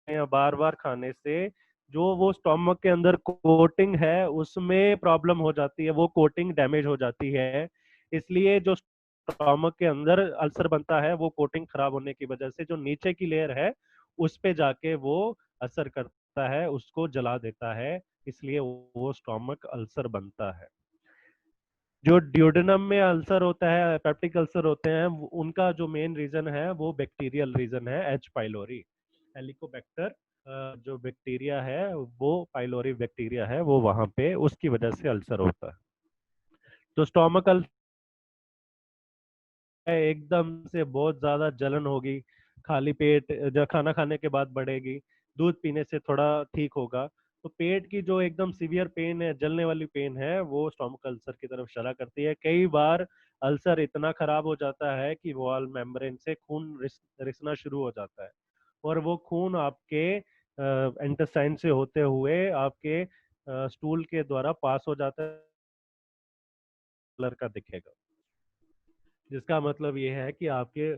A: या बार बार खाने से जो वो स्टोमक के अंदर कोटिंग है उसमें प्रॉब्लम हो जाती है, वो कोटिंग डैमेज हो जाती है। इसलिए जो स्टोमक के अंदर अल्सर बनता है, वो कोटिंग खराब होने की वजह से जो नीचे की लेयर है उस पे जाके वो असर करता है, उसको जला देता है, इसलिए वो स्टोमक अल्सर बनता है। जो ड्यूडेनम में अल्सर होता है, पेप्टिक अल्सर होते हैं, उनका जो मेन रीजन है वो बैक्टीरियल रीजन है, H पाइलोरी, हेलिकोबैक्टर जो बैक्टीरिया है, वो पाइलोरी बैक्टीरिया है, वो वहां पे उसकी वजह से अल्सर होता है। तो स्टोमक अल्सर एकदम से बहुत ज्यादा जलन होगी, खाली पेट जब खाना खाने के बाद बढ़ेगी, दूध पीने से थोड़ा ठीक होगा। तो पेट की जो एकदम सीवियर पेन है, जलने वाली पेन है, वो स्टोमक अल्सर की तरफ इशारा करती है। कई बार अल्सर इतना खराब हो जाता है कि वॉल मेम्ब्रेन से खून रिसना शुरू हो जाता है, और वो खून आपके इंटेस्टाइन से होते हुए आपके स्टूल के द्वारा पास हो जाता है, कलर का दिखेगा, जिसका मतलब ये है कि आपके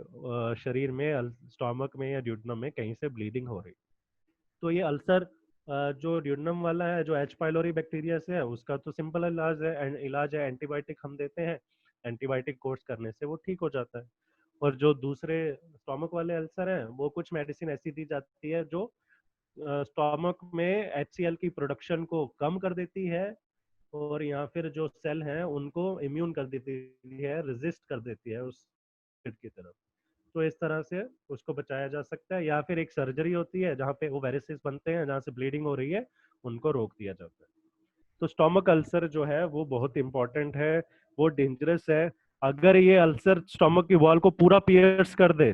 A: शरीर में, स्टोमक में या ड्यूडेनम में कहीं से ब्लीडिंग हो रही। तो ये अल्सर जो ड्यूडेनम वाला है, जो एच पाइलोरी बैक्टीरिया से है, उसका तो सिंपल इलाज है, एंटीबायोटिक हम देते हैं, एंटीबायोटिक कोर्स करने से वो ठीक हो जाता है। और जो दूसरे स्टोमक वाले अल्सर हैं, वो कुछ मेडिसिन ऐसी दी जाती है जो स्टोमक में HCl की प्रोडक्शन को कम कर देती है, और या फिर जो सेल हैं उनको इम्यून कर देती है, रेजिस्ट कर देती है उस की तरफ। तो इस तरह से उसको बचाया जा सकता है, या फिर एक सर्जरी होती है जहाँ पे वो वेरिसेस बनते हैं, जहाँ से ब्लीडिंग हो रही है, उनको रोक दिया जाता है। तो स्टोमक अल्सर जो है वो बहुत इंपॉर्टेंट है, वो डेंजरस है। अगर ये अल्सर स्टोमक की वॉल को पूरा पियर्स कर दे,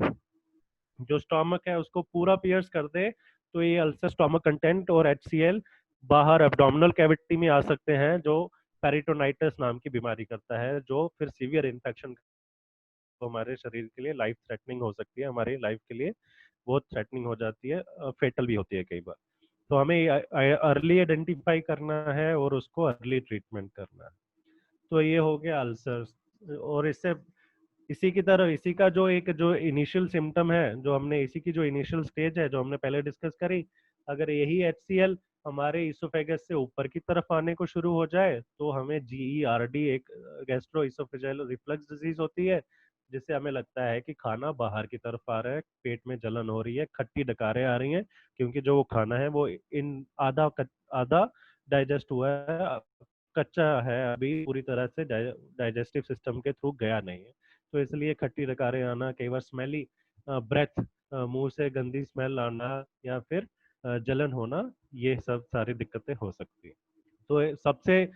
A: जो स्टोमक है उसको पूरा पियर्स कर दे, तो ये अल्सर स्टोमक कंटेंट और HCl बाहर एब्डोमिनल कैविटी में आ सकते हैं, जो पेरिटोनाइटिस नाम की बीमारी करता है, जो फिर सीवियर इन्फेक्शन तो हमारे शरीर के लिए लाइफ थ्रेटनिंग हो सकती है, हमारी लाइफ के लिए बहुत थ्रेटनिंग हो जाती है, फेटल भी होती है कई बार। तो हमें अर्ली आइडेंटिफाई करना है और उसको अर्ली ट्रीटमेंट करना है। तो ये हो गया अल्सर्स। और इससे इसी की तरह इसी का जो इनिशियल सिम्टम है, जो हमने इसी की जो इनिशियल स्टेज है जो हमने पहले डिस्कस करी, अगर यही HCl हमारे इसोफेगस से ऊपर की तरफ आने को शुरू हो जाए, तो हमें GERD, एक गैस्ट्रो इसोफेजियल रिफ्लक्स डिजीज होती है, जिससे हमें लगता है कि खाना बाहर की तरफ आ रहा है, पेट में जलन हो रही है, खट्टी डकारें आ रही हैं, क्योंकि जो वो खाना है वो इन आधा डाइजेस्ट हुआ है, कच्चा है, अभी पूरी तरह से डाइजेस्टिव सिस्टम के थ्रू गया नहीं है। तो इसलिए खट्टी डकारें आना, कई बार स्मेली ब्रेथ, मुंह से गंदी स्मेल आना, या फिर जलन होना, ये सब सारी दिक्कतें हो सकती है। तो सबसे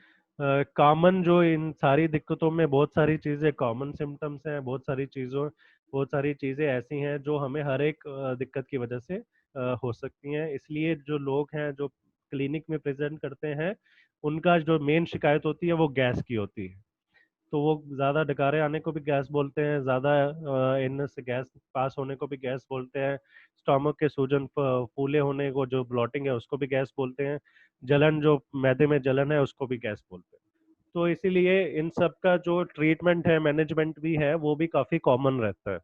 A: कॉमन जो इन सारी दिक्कतों में, बहुत सारी चीजें कॉमन सिम्टम्स हैं, बहुत सारी चीजें ऐसी हैं जो हमें हर एक दिक्कत की वजह से हो सकती हैं। इसलिए जो लोग हैं जो क्लिनिक में प्रेजेंट करते हैं, उनका जो मेन शिकायत होती है वो गैस की होती है। तो वो ज्यादा डकारे आने को भी गैस बोलते हैं, ज्यादा इनस से गैस पास होने को भी गैस बोलते हैं, स्टोमक के सूजन फूले होने को, जो ब्लॉटिंग है, उसको भी गैस बोलते हैं, जलन, जो मैदे में जलन है, उसको भी गैस बोलते हैं। तो इसीलिए इन सब का जो ट्रीटमेंट है, मैनेजमेंट भी है, वो भी काफी कॉमन रहता है।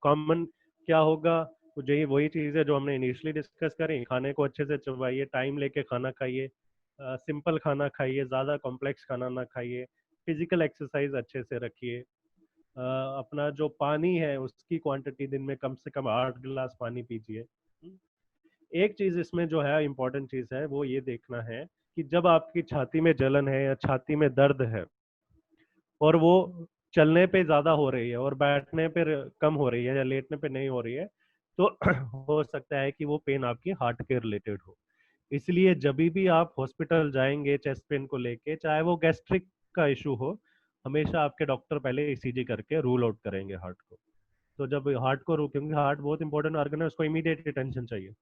A: कॉमन क्या होगा? जो ये वही चीज है जो हमने इनिशियली डिस्कस करी, खाने को अच्छे से चबाइए, टाइम लेके खाना खाइए, सिंपल खाना खाइए, ज्यादा कॉम्प्लेक्स खाना ना खाइए, फिजिकल एक्सरसाइज अच्छे से रखिए, अपना जो पानी है उसकी क्वांटिटी दिन में कम से कम 8 गिलास पानी पीजिए। एक चीज इसमें जो है इम्पोर्टेंट चीज है, वो ये देखना है कि जब आपकी छाती में जलन है या छाती में दर्द है, और वो चलने पे ज्यादा हो रही है और बैठने पे कम हो रही है या लेटने पे नहीं हो रही है, तो हो सकता है कि वो पेन आपकी हार्ट के रिलेटेड हो। इसलिए जब भी आप हॉस्पिटल जाएंगे चेस्ट पेन को लेके, चाहे वो गैस्ट्रिक का इशू हो, हमेशा आपके डॉक्टर पहले ECG करके रूल आउट करेंगे हार्ट को। तो जब हार्ट को क्योंकि हार्ट बहुत इंपॉर्टेंट ऑर्गन है, उसको इमीडिएट अटेंशन चाहिए।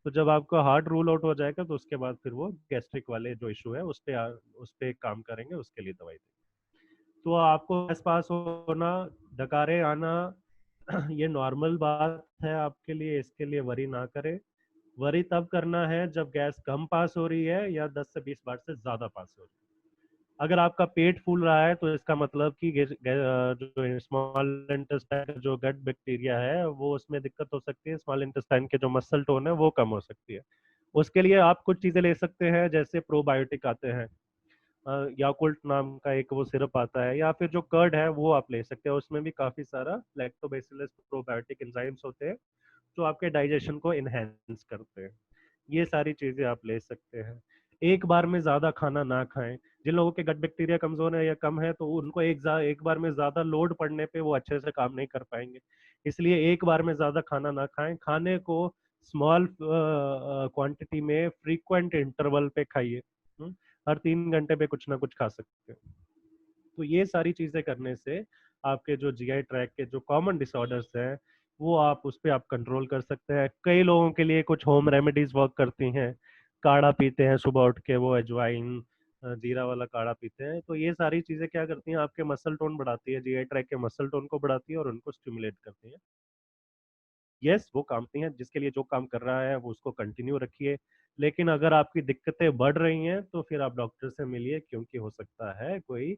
A: तो जब आपका हार्ट रूल आउट हो जाएगा, तो उसके बाद फिर वो गैस्ट्रिक वाले जो इशू है उस पे काम करेंगे, उसके लिए दवाई देंगे। तो आपको गैस पास होना, डकारे आना, ये नॉर्मल बात है आपके लिए, इसके लिए वरी ना करें। वरी तब करना है जब गैस कम पास हो रही है या 10 से 20 बार से ज्यादा पास हो रही है। अगर आपका पेट फूल रहा है, तो इसका मतलब कि जो स्मॉल इंटेस्टाइन जो गट बैक्टीरिया है, वो उसमें दिक्कत हो सकती है, स्मॉल इंटेस्टाइन के जो मसल टोन है वो कम हो सकती है। उसके लिए आप कुछ चीजें ले सकते हैं, जैसे प्रोबायोटिक आते हैं, याकुल्ट नाम का एक वो सिरप आता है, या फिर जो कर्ड है वो आप ले सकते हैं, उसमें भी काफी सारा लैक्टोबैसिलस प्रोबायोटिक एंजाइम्स होते हैं, जो आपके डाइजेशन को इनहेंस करते हैं। ये सारी चीजें आप ले सकते हैं। एक बार में ज्यादा खाना ना खाएं। जिन लोगों के गट बैक्टीरिया कमजोर है या कम है, तो उनको एक बार में ज्यादा लोड पड़ने पे वो अच्छे से काम नहीं कर पाएंगे। इसलिए एक बार में ज्यादा खाना ना खाएं, खाने को स्मॉल क्वांटिटी में फ्रीक्वेंट इंटरवल पे खाइए। हर 3 घंटे पे कुछ ना कुछ खा सकते हैं। तो ये सारी चीजें करने से आपके जो GI ट्रैक के जो कॉमन डिसऑर्डर्स हैं, वो आप उस पर आप कंट्रोल कर सकते हैं। कई लोगों के लिए कुछ होम रेमेडीज वर्क करती हैं, काढ़ा पीते हैं सुबह उठ के, वो अजवाइन जीरा वाला काढ़ा पीते हैं, तो ये सारी चीजें क्या करती हैं, आपके मसल टोन बढ़ाती है, जीआई ट्रैक के मसल टोन को बढ़ाती है और उनको स्टिमुलेट करती है। यस, वो काम नहीं है, जिसके लिए जो काम कर रहा है वो उसको कंटिन्यू रखिए। लेकिन अगर आपकी दिक्कतें बढ़ रही हैं तो फिर आप डॉक्टर से मिलिए, क्योंकि हो सकता है कोई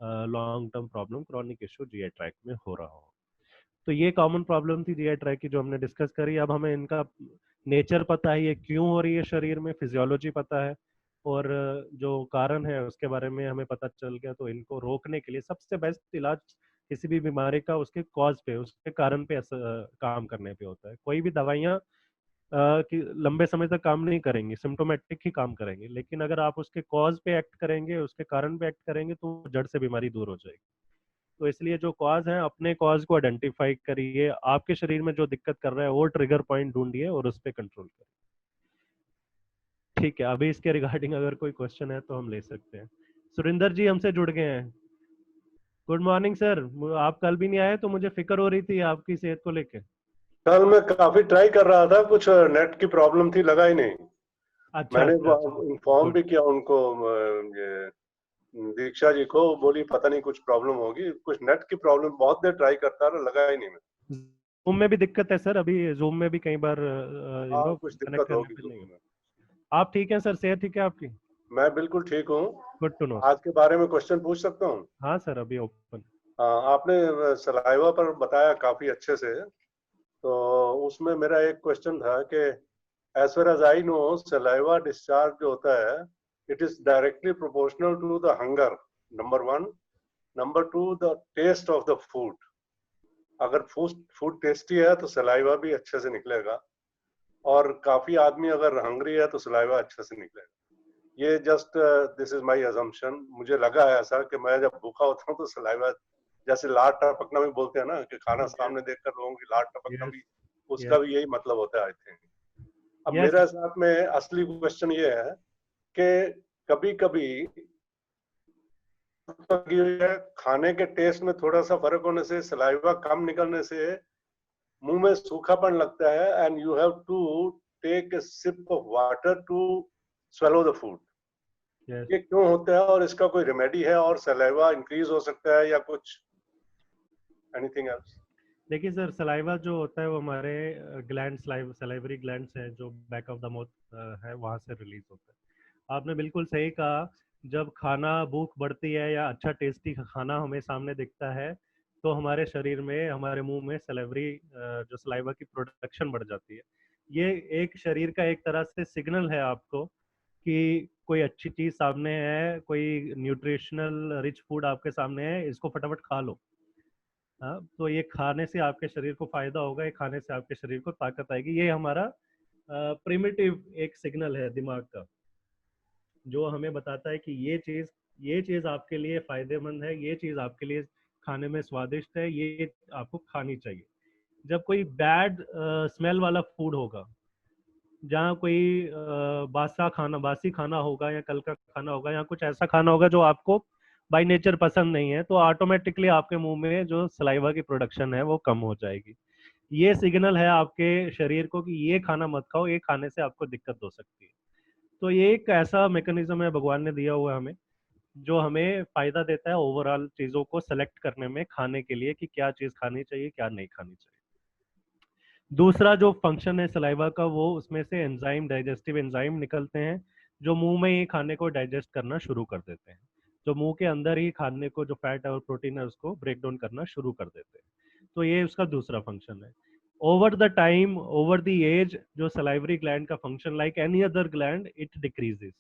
A: long term problem, chronic issue GI tract में हो रहा हो। तो ये कॉमन प्रॉब्लम थी जीआई ट्रैक की जो हमने डिस्कस करी। अब हमें इनका नेचर पता है, ये क्यों हो रही है शरीर में, फिजियोलॉजी पता है, और जो कारण है उसके बारे में हमें पता चल गया। तो इनको रोकने के लिए सबसे बेस्ट इलाज किसी भी बीमारी का उसके कॉज पे, उसके कारण पे काम करने पे होता है। कोई भी दवाइयाँ कि लंबे समय तक काम नहीं करेंगी, सिम्टोमेटिक ही काम करेंगे, लेकिन अगर आप उसके कॉज पे एक्ट करेंगे, उसके कारण पे एक्ट करेंगे, तो जड़ से बीमारी दूर हो जाएगी। तो इसलिए जो कॉज है, अपने कॉज को आइडेंटिफाई करिए, आपके शरीर में जो दिक्कत कर रहा है वो ट्रिगर पॉइंट ढूंढिए और उस पर कंट्रोल करिए। ठीक है, अभी इसके रिगार्डिंग अगर कोई क्वेश्चन है तो हम ले सकते हैं। सुरिंदर जी हमसे जुड़ गए हैं। Good morning sir. आप कल भी नहीं आए तो मुझे फिक्र हो रही थी आपकी सेहत को लेके।
B: कल मैं काफी ट्राई कर रहा था, कुछ नेट की प्रॉब्लम थी, लगा ही नहीं।
A: अच्छा
B: मैंने
A: अच्छा अच्छा,
B: इन्फॉर्म
A: गुड।
B: भी किया उनको, ये दीक्षा जी को, बोली पता नहीं कुछ प्रॉब्लम होगी, कुछ नेट की प्रॉब्लम, बहुत देर ट्राई करता रहा, लगा ही नहीं। मैं
A: जूम में भी दिक्कत है सर, अभी जूम में भी कई बार
B: हाँ, कुछ
A: कनेक्ट
B: दिक्कत
A: करने
B: होगी
A: पे नहीं।
B: जरूर में।
A: आप ठीक हैं सर, सेहत ठीक है आपकी?
B: मैं बिल्कुल ठीक हूँ।
A: गुड टू नो
B: आज
A: सर।
B: के बारे में क्वेश्चन पूछ सकता हूँ?
A: हाँ सर, अभी ओपन।
B: आपने सलाइवा पर बताया काफी अच्छे से, तो उसमें मेरा एक क्वेश्चन था कि as far as I know, saliva discharge जो होता है, it is directly proportional to the hunger, number one. Number two, the taste of the food. अगर फूड टेस्टी है तो सलाइवा भी अच्छे से निकलेगा, और काफी आदमी अगर हंग्री है तो सलाइवा अच्छे से निकलेगा। ये just this is my assumption. मुझे लगा है ऐसा कि मैं जब भूखा होता हूँ तो सलाइवा, जैसे लार टपकना भी बोलते हैं ना, कि खाना सामने देखकर लोगों की लार टपकना
A: यस
B: भी, उसका
A: यस
B: भी यही मतलब होता है, आई थिंक। अब
A: यस।
B: मेरे साथ में असली क्वेश्चन ये है कि कभी कभी खाने के टेस्ट में थोड़ा सा फर्क होने से, सलाइवा कम निकलने से मुंह में सूखापन लगता है, and you have to take a sip of water to swallow the food. ये क्यों होता है और इसका कोई रेमेडी है, और सलाइवा इंक्रीज हो सकता है या कुछ एनीथिंग एल्स?
A: देखिए सर, सलाइवा जो होता है वो हमारे ग्लैंड, सलाइवरी ग्लैंड्स हैं जो बैक ऑफ द माउथ है, वहां से रिलीज होता है। आपने बिल्कुल सही कहा। जब खाना भूख बढ़ती है या अच्छा टेस्टी खाना हमें सामने दिखता है, तो हमारे शरीर में, हमारे मुंह में सलाइवरी जो सलाइवा की प्रोडक्शन बढ़ जाती है। ये एक शरीर का एक तरह से सिग्नल है आपको कि कोई अच्छी चीज सामने है, कोई न्यूट्रिशनल रिच फूड आपके सामने है, इसको फटाफट खा लो। हाँ, तो ये खाने से आपके शरीर को फायदा होगा, ये खाने से आपके शरीर को ताकत आएगी। ये हमारा प्रिमिटिव एक सिग्नल है दिमाग का, जो हमें बताता है कि ये चीज आपके लिए फायदेमंद है, ये चीज आपके लिए खाने में स्वादिष्ट है, ये आपको खानी चाहिए। जब कोई बैड स्मेल वाला फूड होगा, जहाँ कोई बासी खाना होगा, या कल का खाना होगा, या कुछ ऐसा खाना होगा जो आपको बाय नेचर पसंद नहीं है, तो ऑटोमेटिकली आपके मुंह में जो सलाइवा की प्रोडक्शन है वो कम हो जाएगी। ये सिग्नल है आपके शरीर को कि ये खाना मत खाओ, ये खाने से आपको दिक्कत हो सकती है। तो ये एक ऐसा मैकेनिज्म है भगवान ने दिया हुआ है हमें, जो हमें फायदा देता है ओवरऑल चीजों को सेलेक्ट करने में, खाने के लिए कि क्या चीज खानी चाहिए, क्या नहीं खानी चाहिए। दूसरा जो फंक्शन है सलाइवा का, वो उसमें से एंजाइम, डाइजेस्टिव एंजाइम निकलते हैं, जो मुंह में ही खाने को डाइजेस्ट करना शुरू कर देते हैं, जो मुंह के अंदर ही खाने को, जो फैट है और प्रोटीन है, उसको ब्रेक डाउन करना शुरू कर देते हैं। तो ये उसका दूसरा फंक्शन है। Over the time, over the age, जो सलाइवरी ग्लैंड का function, like any other gland, it decreases.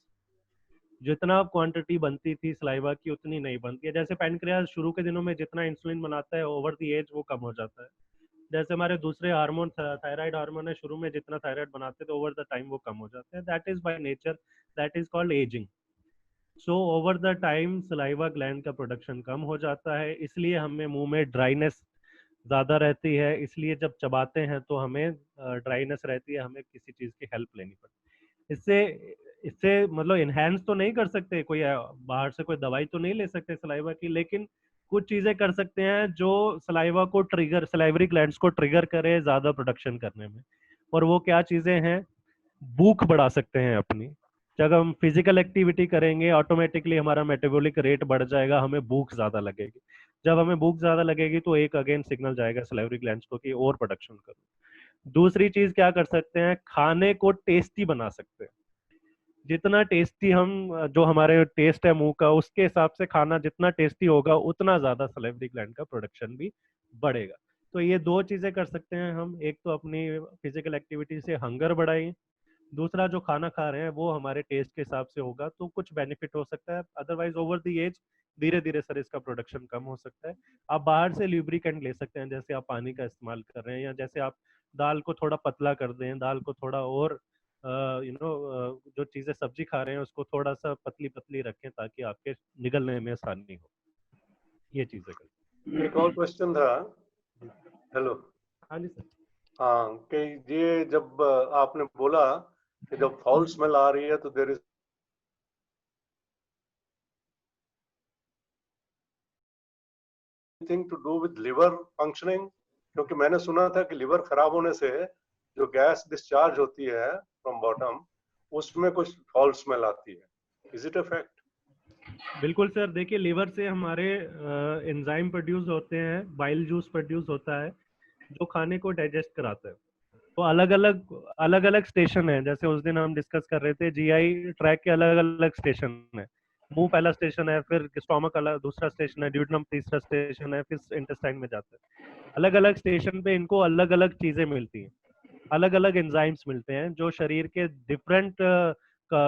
A: जितना क्वांटिटी बनती थी सलाइवा की उतनी नहीं बनती है। जैसे पैनक्रियाज शुरू के दिनों में जितना इंसुलिन बनाता है, ओवर द एज वो कम हो जाता है। जैसे हमारे दूसरे हार्मोन, थायराइड हार्मोन है, शुरू में जितना थायराइड बनाते थे, ओवर द टाइम वो कम हो जाते हैं। That is by nature, that is called ageing. So over the time saliva gland का प्रोडक्शन कम हो जाता है, इसलिए हमें मुंह में ड्राइनेस ज्यादा रहती है, इसलिए जब चबाते हैं तो हमें ड्राइनेस रहती है, हमें किसी चीज की हेल्प लेनी पड़ती है। इससे इससे मतलब इनहेंस तो नहीं कर सकते, कोई बाहर से कोई दवाई तो नहीं ले सकते सलाइवा की, लेकिन कुछ चीजें कर सकते हैं जो सलाइवा को ट्रिगर, सलाइवरी ग्लैंड्स को ट्रिगर करे ज्यादा प्रोडक्शन करने में। और वो क्या चीजें हैं? भूख बढ़ा सकते हैं अपनी, जब हम फिजिकल एक्टिविटी करेंगे ऑटोमेटिकली हमारा मेटाबॉलिक रेट बढ़ जाएगा, हमें भूख ज्यादा लगेगी। जब हमें भूख ज्यादा लगेगी तो एक अगेन सिग्नल जाएगा सलाइवरी ग्लैंड्स को कि और प्रोडक्शन करो। दूसरी चीज क्या कर सकते हैं, खाने को टेस्टी बना सकते हैं। जितना टेस्टी हम, जो हमारे टेस्ट है मुंह का, उसके हिसाब से खाना जितना टेस्टी होगा उतना ज्यादा सलाइवरी ग्लैंड का प्रोडक्शन भी बढ़ेगा। तो ये दो चीजें कर सकते हैं हम, एक तो अपनी फिजिकल एक्टिविटी से हंगर बढ़ाई, दूसरा जो खाना खा रहे हैं वो हमारे टेस्ट के हिसाब से होगा तो कुछ बेनिफिट हो सकता है। अदरवाइज ओवर द एज धीरे धीरे सर इसका प्रोडक्शन कम हो सकता है। आप बाहर से ल्यूब्रिकेंट ले सकते हैं, जैसे आप पानी का इस्तेमाल कर रहे हैं, या जैसे आप दाल को थोड़ा पतला कर दें, दाल को थोड़ा और जो चीजें सब्जी खा रहे हैं उसको थोड़ा सा पतली पतली रखें ताकि आपके निगलने में आसानी हो। ये चीजें करें।
B: एक और क्वेश्चन था। हेलो।
A: हाँ जी सर।
B: हाँ, कि ये जब आपने बोला कि जब फाउल स्मेल आ रही है तो there is anything to do with liver functioning, क्योंकि मैंने सुना था कि लिवर खराब होने से जो गैस डिस्चार्ज होती है फ्रॉम बॉटम, उसमें कुछ फाउल स्मेल आती है। Is it a fact?
A: बिल्कुल सर, देखिए लीवर से हमारे एंजाइम प्रोड्यूस होते हैं, बाइल जूस प्रोड्यूस होता है जो खाने को डाइजेस्ट कराता है। तो अलग अलग स्टेशन है, जैसे उस दिन हम डिस्कस कर रहे थे जीआई ट्रैक के अलग अलग स्टेशन है। मुंह पहला स्टेशन है, फिर स्टोमक अलग दूसरा स्टेशन है, ड्यूडेनम तीसरा स्टेशन है, फिर इंटेस्टाइन में जाता है। अलग अलग स्टेशन पे इनको अलग अलग चीजें मिलती हैं, अलग अलग एंजाइम्स मिलते हैं जो शरीर के डिफरेंट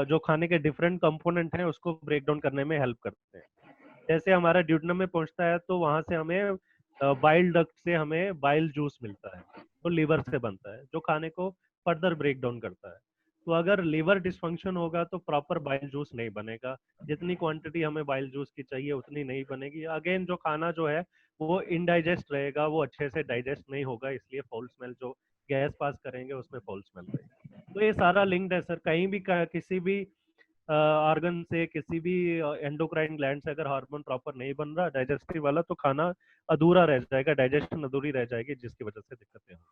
A: जो खाने के डिफरेंट कंपोनेंट हैं उसको ब्रेक डाउन करने में हेल्प करते हैं। जैसे हमारा ड्यूडेनम में पहुंचता है तो वहां से हमें बाइल डक्ट से हमें बाइल जूस मिलता है, तो लीवर से बनता है जो खाने को फर्दर ब्रेक डाउन करता है। तो अगर लीवर डिसफंक्शन होगा तो प्रॉपर बाइल जूस नहीं बनेगा, जितनी क्वांटिटी हमें बाइल जूस की चाहिए उतनी नहीं बनेगी। अगेन जो खाना जो है वो इनडाइजेस्ट रहेगा, वो अच्छे से डाइजेस्ट नहीं होगा, इसलिए फाउल स्मेल, जो गैस पास करेंगे उसमें फाउल स्मेल रहेगी। तो ये सारा लिंक्ड है सर, कहीं भी किसी भी ऑर्गन से, किसी भी एंडोक्राइन ग्लैंड से अगर हार्मोन प्रॉपर नहीं बन रहा डाइजेस्टिव वाला, तो खाना अधूरा रह जाएगा, डाइजेशन अधूरी रह जाएगी, जिसकी वजह से दिक्कतें होंगी।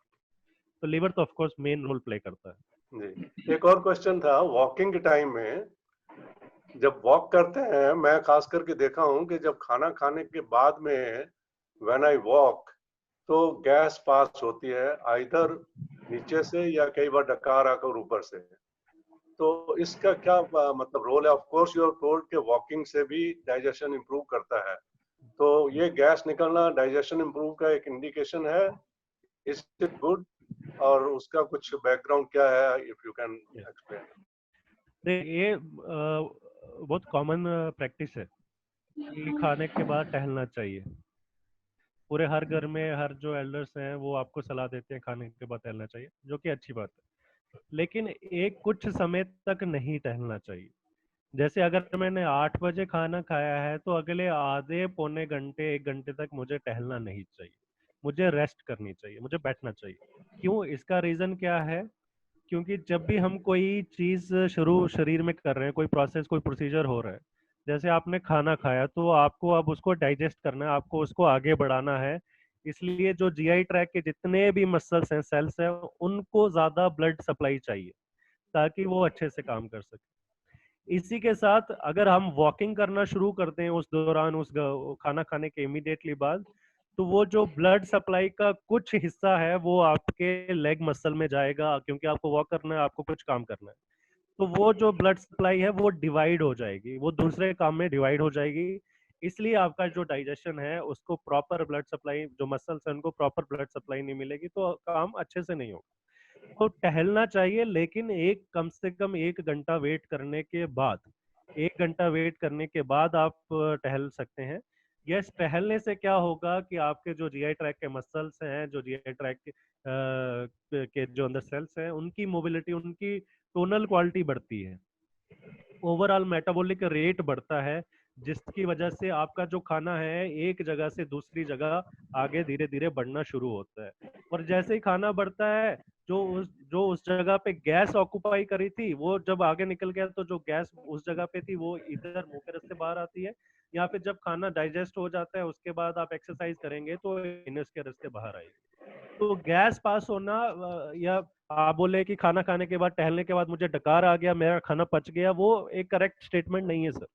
A: तो लीवर तो of course main role play करता है।
B: जी, एक और क्वेश्चन था। वॉकिंग के टाइम में जब वॉक करते हैं, मैं खास करके देखा हूँ कि जब खाना खाने के बाद में व्हेन आई वॉक तो गैस पास होती है आइदर नीचे से या कई बार डकार आकर ऊपर से। तो इसका क्या मतलब रोल है? Of course you are told कि वॉकिंग से भी डाइजेशन इंप्रूव करता है, तो ये गैस निकलना डाइजेशन इंप्रूव का एक इंडिकेशन है। Is it good? और उसका कुछ बैकग्राउंड क्या है, इफ यू कैन एक्सप्लेन।
A: ये बहुत कॉमन प्रैक्टिस है कि खाने के बाद टहलना चाहिए। पूरे हर घर में हर जो एल्डर्स हैं वो आपको सलाह देते हैं खाने के बाद टहलना चाहिए, जो कि अच्छी बात है। लेकिन एक कुछ समय तक नहीं टहलना चाहिए। जैसे अगर मैंने 8 बजे खाना खाया है तो अगले आधे पौने घंटे 1 घंटे तक मुझे टहलना नहीं चाहिए, मुझे रेस्ट करनी चाहिए, मुझे बैठना चाहिए। क्यों? इसका रीजन क्या है? क्योंकि जब भी हम कोई चीज शुरू शरीर में कर रहे हैं, कोई प्रोसेस कोई प्रोसीजर हो रहा है, जैसे आपने खाना खाया तो आपको अब उसको डाइजेस्ट करना है, आपको उसको आगे बढ़ाना है। इसलिए जो जीआई ट्रैक के जितने भी मसल्स हैं, सेल्स हैं, उनको ज्यादा ब्लड सप्लाई चाहिए ताकि वो अच्छे से काम कर सके। इसी के साथ अगर हम वॉकिंग करना शुरू करते हैं उस दौरान, खाना खाने के इमीडिएटली बाद, तो वो जो ब्लड सप्लाई का कुछ हिस्सा है वो आपके लेग मसल में जाएगा, क्योंकि आपको वॉक करना है, आपको कुछ काम करना है। तो वो जो ब्लड सप्लाई है वो डिवाइड हो जाएगी, वो दूसरे काम में डिवाइड हो जाएगी। इसलिए आपका जो डाइजेशन है उसको प्रॉपर ब्लड सप्लाई, जो मसल्स है उनको प्रॉपर ब्लड सप्लाई नहीं मिलेगी तो काम अच्छे से नहीं होगा। तो टहलना चाहिए, लेकिन एक कम से कम 1 घंटा वेट करने के बाद, 1 घंटा वेट करने के बाद आप टहल सकते हैं। यस, टहलने से क्या होगा कि आपके जो जीआई ट्रैक के मसल्स हैं, जो जीआई ट्रैक के जो अंदर सेल्स हैं, उनकी मोबिलिटी, उनकी टोनल क्वालिटी बढ़ती है, ओवरऑल मेटाबॉलिक रेट बढ़ता है, जिसकी वजह से आपका जो खाना है एक जगह से दूसरी जगह आगे धीरे धीरे बढ़ना शुरू होता है। और जैसे ही खाना बढ़ता है, जो उस जगह पे गैस ऑक्युपाई करी थी वो जब आगे निकल गया, तो जो गैस उस जगह पे थी वो इधर मुंह के रास्ते बाहर आती है, या फिर जब खाना डाइजेस्ट हो जाता है उसके बाद आप एक्सरसाइज करेंगे तो इनस के रास्ते बाहर आएगी। तो गैस पास होना या आप बोले कि खाना खाने के बाद, टहलने के बाद मुझे डकार आ गया, मेरा खाना पच गया, वो एक करेक्ट स्टेटमेंट नहीं है सर।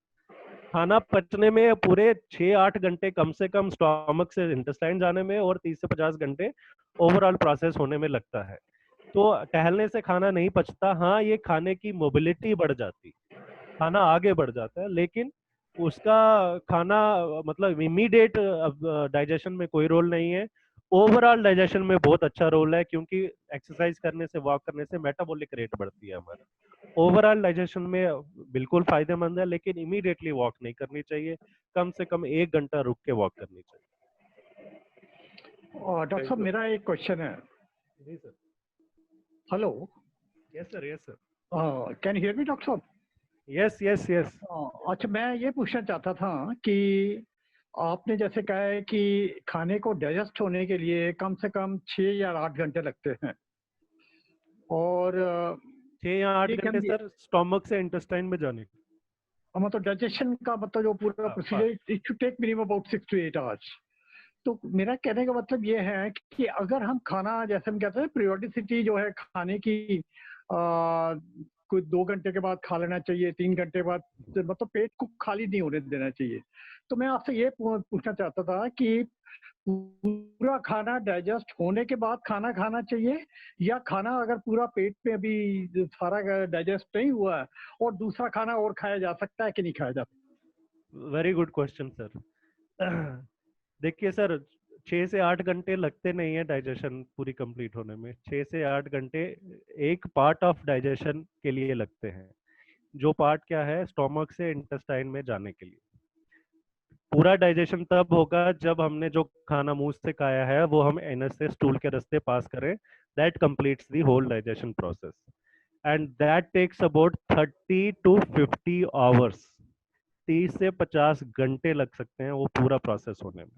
A: खाना पचने में पूरे 6-8 घंटे कम से कम स्टोमक से इंटेस्टाइन जाने में, और 30 से 50 घंटे ओवरऑल प्रोसेस होने में लगता है। तो टहलने से खाना नहीं पचता। हाँ, ये खाने की मोबिलिटी बढ़ जाती, खाना आगे बढ़ जाता है, लेकिन उसका खाना मतलब इमीडिएट डाइजेशन में कोई रोल नहीं है। ओवरऑल डाइजेशन में बहुत अच्छा रोल है, क्योंकि एक्सरसाइज करने से, वॉक करने से मेटाबॉलिक रेट बढ़ती है हमारा। ओवरऑल डाइजेशन में बिल्कुल फायदेमंद है, लेकिन इमीडिएटली वॉक नहीं करनी चाहिए, कम से कम 1 घंटा रुक के वॉक करनी चाहिए।
C: और डॉक्टर साहब मेरा एक क्वेश्चन है।
A: जी sir.
C: Hello.
A: Yes sir, yes sir.
C: Can you hear me doctor साहब?
A: Yes yes yes.
C: अच्छा, मैं ये पूछना चाहता था कि आपने जैसे कहा है कि खाने को डाइजेस्ट होने के लिए कम से कम 6 या 8 घंटे लगते हैं, और
A: 6 या 8 घंटे सर स्टोमक से इंटेस्टाइन में जाने के।
C: मतलब डाइजेशन का मतलब जो पूरा procedure, it should take minimum about 6 to 8 hours. तो मेरा कहने का मतलब ये है कि अगर हम खाना, जैसे हम कहते हैं पीरियोडिसिटी जो है खाने की, कोई 2 घंटे के बाद खा लेना चाहिए, 3 घंटे बाद, मतलब पेट को खाली नहीं होने देना चाहिए। तो मैं आपसे ये पूछना चाहता था कि पूरा खाना डाइजेस्ट होने के बाद खाना खाना चाहिए, या खाना अगर पूरा पेट में अभी सारा डाइजेस्ट नहीं हुआ है और दूसरा खाना और खाया जा सकता है कि नहीं खाया जा सकता?
A: Very good question sir. देखिए सर, 6 से 8 घंटे लगते नहीं है डाइजेशन पूरी कंप्लीट होने में। 6 से 8 घंटे एक पार्ट ऑफ डाइजेशन के लिए लगते हैं, जो पार्ट क्या है, स्टोमक से इंटेस्टाइन में जाने के लिए। पूरा डाइजेशन तब होगा जब हमने जो खाना मुंह से खाया है वो हम एनस से स्टूल के रास्ते पास करें। That completes the whole digestion process, and that takes about 30 to 50 hours. 30 से 50 घंटे लग सकते हैं वो पूरा प्रोसेस होने में।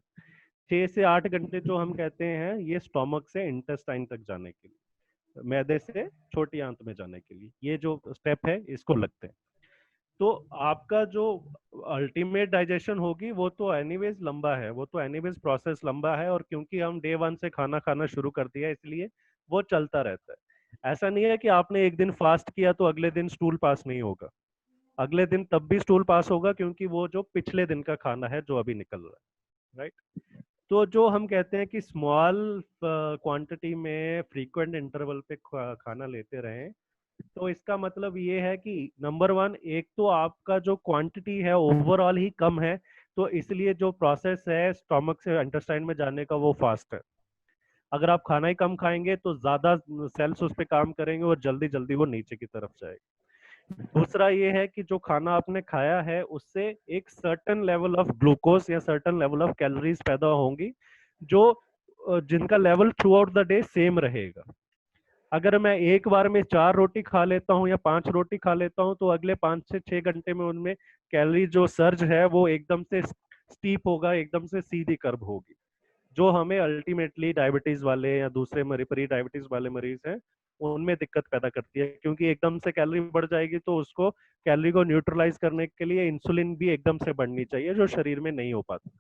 A: 6 से 8 घंटे जो हम कहते हैं, ये स्टोमक से इंटेस्टाइन तक जाने के लिए, मैदे से छोटी आंत में जाने के लिए, ये जो स्टेप है इसको लगते हैं। तो आपका जो अल्टीमेट डाइजेशन होगी वो तो एनीवेज लंबा है, वो तो एनीवेज प्रोसेस लंबा है, और क्योंकि हम डे 1 से खाना खाना शुरू कर दिया इसलिए वो चलता रहता है। ऐसा नहीं है कि आपने एक दिन फास्ट किया तो अगले दिन स्टूल पास नहीं होगा, अगले दिन तब भी स्टूल पास होगा, क्योंकि वो जो पिछले दिन का खाना है जो अभी निकल रहा है, राइट। तो जो हम कहते हैं कि स्मॉल क्वांटिटी में फ्रीक्वेंट इंटरवल पे खाना लेते रहें, तो इसका मतलब ये है कि नंबर 1, एक तो आपका जो क्वांटिटी है ओवरऑल ही कम है, तो इसलिए जो प्रोसेस है स्टोमक से इंटेस्टाइन में जाने का वो फास्ट है। अगर आप खाना ही कम खाएंगे तो ज्यादा सेल्स उस पर काम करेंगे और जल्दी जल्दी वो नीचे की तरफ जाएगी। दूसरा ये है कि जो खाना आपने खाया है उससे एक सर्टेन लेवल ऑफ ग्लूकोज या सर्टेन लेवल ऑफ कैलोरीज पैदा होंगी, जो जिनका level through out the day same रहेगा। अगर मैं एक बार में 4 रोटी खा लेता हूँ या 5 रोटी खा लेता हूँ, तो अगले 5 से 6 घंटे में उनमें कैलोरी जो सर्ज है वो एकदम से स्टीप होगा, एकदम से सीधी कर्व होगी, जो हमें अल्टीमेटली डायबिटीज वाले या दूसरे प्री डायबिटीज वाले मरीज हैं उनमें दिक्कत पैदा करती है, क्योंकि एकदम से कैलोरी बढ़ जाएगी तो उसको, कैलोरी को न्यूट्रलाइज करने के लिए इंसुलिन भी एकदम से बढ़नी चाहिए, जो शरीर में नहीं हो पाता।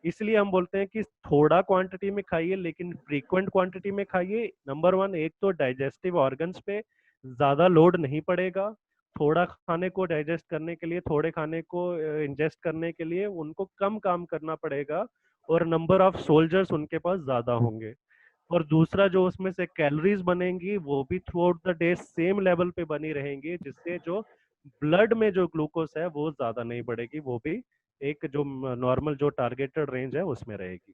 A: इसलिए हम बोलते हैं कि थोड़ा क्वांटिटी में खाइए, लेकिन फ्रीक्वेंट क्वांटिटी में खाइए। नंबर 1, एक तो डाइजेस्टिव ऑर्गन्स पे ज्यादा लोड नहीं पड़ेगा। थोड़ा खाने को डाइजेस्ट करने के लिए, थोड़े खाने को इंजेस्ट करने के लिए उनको कम काम करना पड़ेगा, और नंबर ऑफ सोल्जर्स उनके पास ज्यादा होंगे। और दूसरा, जो उसमें से कैलोरीज बनेंगी वो भी through out the day same level पे बनी रहेंगी, जिससे जो ब्लड में जो ग्लूकोज है वो ज्यादा नहीं बढ़ेगी, वो भी एक जो नॉर्मल जो टारगेटेड रेंज है उसमें रहेगी।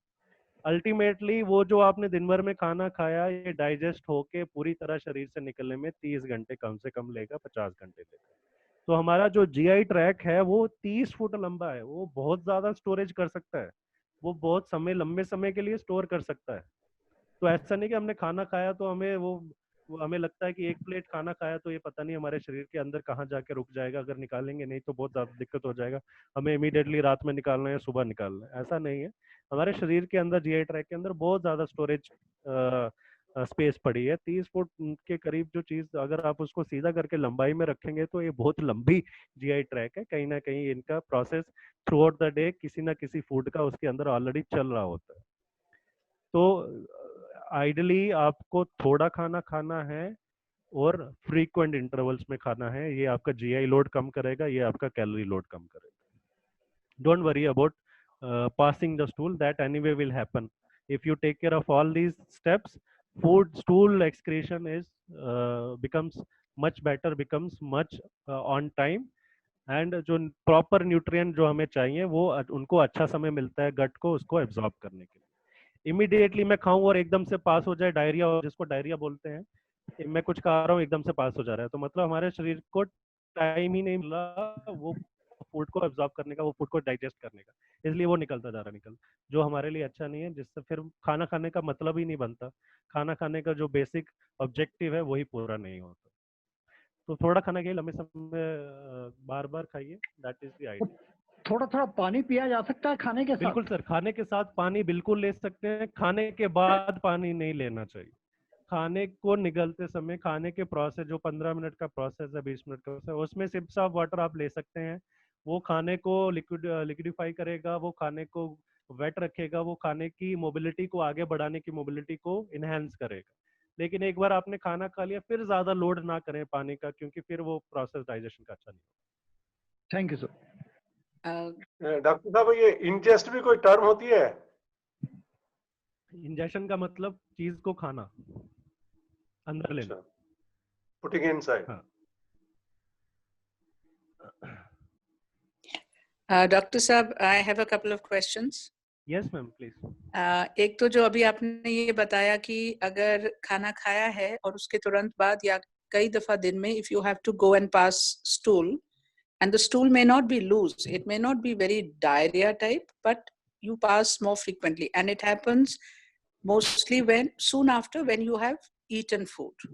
A: अल्टीमेटली वो जो आपने दिन भर में खाना खाया, ये डाइजेस्ट होके पूरी तरह शरीर से निकलने में 30 घंटे कम से कम लेगा, 50 घंटे लेगा। तो हमारा जो जीआई ट्रैक है वो 30 फुट लंबा है, वो बहुत ज्यादा स्टोरेज कर सकता है, वो बहुत समय, लंबे समय के लिए स्टोर कर सकता है। तो ऐसा नहीं कि हमने खाना खाया तो हमें वो हमें लगता है कि एक प्लेट खाना खाया तो ये पता नहीं हमारे शरीर के अंदर कहाँ जाके रुक जाएगा, अगर निकालेंगे नहीं तो बहुत ज्यादा दिक्कत हो जाएगा, हमें इमीडिएटली रात में निकालना है या सुबह निकालना है, ऐसा नहीं है। हमारे शरीर के अंदर, जीआई ट्रैक के अंदर बहुत ज्यादा स्टोरेज स्पेस पड़ी है। 30 फुट के करीब जो चीज, अगर आप उसको सीधा करके लंबाई में रखेंगे तो ये बहुत लंबी जीआई ट्रैक है। कहीं ना कहीं इनका process through out the day किसी ना किसी फूड का उसके अंदर ऑलरेडी चल रहा होता है। तो आइडियली आपको थोड़ा खाना खाना है और फ्रीक्वेंट इंटरवल्स में खाना है। ये आपका जीआई लोड कम करेगा, ये आपका कैलोरी लोड कम करेगा। Don't worry about passing the stool, that anyway will happen. If you take care of all these steps, stool excretion is becomes much better, becomes much on time, and जो proper nutrient जो हमें चाहिए वो उनको अच्छा समय मिलता है गट को उसको एब्जॉर्ब करने के लिए। इमीडिएटली मैं खाऊं और एकदम से पास हो जाए डायरिया, जिसको डायरिया बोलते हैं, मैं कुछ खा रहा हूँ एकदम से पास हो जा रहा है, तो मतलब हमारे शरीर को टाइम ही नहीं मिला वो फूड को एब्जॉर्ब करने का, वो फूड को डाइजेस्ट करने का, इसलिए वो निकलता जा रहा है जो हमारे लिए अच्छा नहीं है, जिससे फिर खाना खाने का मतलब ही नहीं बनता, खाना खाने का जो बेसिक ऑब्जेक्टिव है वही पूरा नहीं होता। तो थोड़ा खाना के लंबे समय बार बार खाइए, दैट इज द आइडिया।
C: थोड़ा थोड़ा पानी पिया जा सकता है खाने के साथ?
A: बिल्कुल सर, खाने के साथ पानी बिल्कुल ले सकते हैं, खाने के बाद पानी नहीं लेना चाहिए। खाने को निगलते समय, खाने के प्रोसेस जो 15 मिनट का प्रोसेस है, 20 मिनट का प्रोसेस है, उसमें सिप्स ऑफ वाटर आप ले सकते हैं। वो खाने को लिक्विडिफाई करेगा, वो खाने को वेट रखेगा, वो खाने की मोबिलिटी को आगे बढ़ाने की मोबिलिटी को इनहेंस करेगा। लेकिन एक बार आपने खाना खा लिया फिर ज्यादा लोड ना करें पानी का, क्योंकि फिर वो प्रोसेस डाइजेशन का अच्छा नहीं होगा।
C: Thank you sir.
B: डॉक्टर साहब ये इंजेस्ट भी कोई टर्म होती है?
A: इंजेक्शन का मतलब चीज को खाना, अंदर लेना,
B: पुटिंग इनसाइड।
D: डॉक्टर साहब, I have a couple of questions.
A: Yes ma'am please.
D: एक तो जो अभी आपने ये बताया कि अगर खाना खाया है और उसके तुरंत बाद या कई दफा दिन में, if you have to go and pass stool and the stool may not be loose, it may not be very diarrhea type, but you pass more frequently, and it happens mostly when soon after when you have eaten food.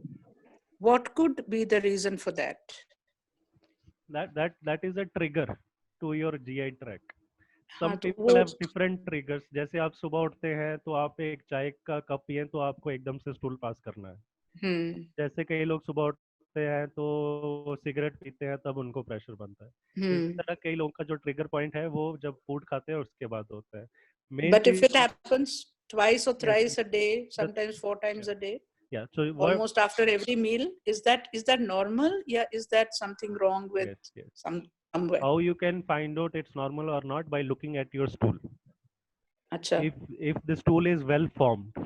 D: What could be the reason for that?
A: That is a trigger to your GI tract. Some people have different triggers. जैसे आप सुबह उठते हैं तो आप एक चाय का कप पिए तो आपको एकदम से स्टूल पास करना है। जैसे कई लोग सुबह हैं तो सिगरेट पीते हैं तब उनको प्रेशर बनता है। इस तरह कई लोगों का जो ट्रिगर पॉइंट है वो जब फूड खाते हैं उसके बाद होता है।
D: But if it happens twice or thrice a day, sometimes 4 times a day,
A: so
D: almost after every meal, is that normal? Yeah, is that something wrong with somewhere?
A: How you can find out it's normal or not? By looking at your stool.
D: Acha.
A: If the stool is well formed,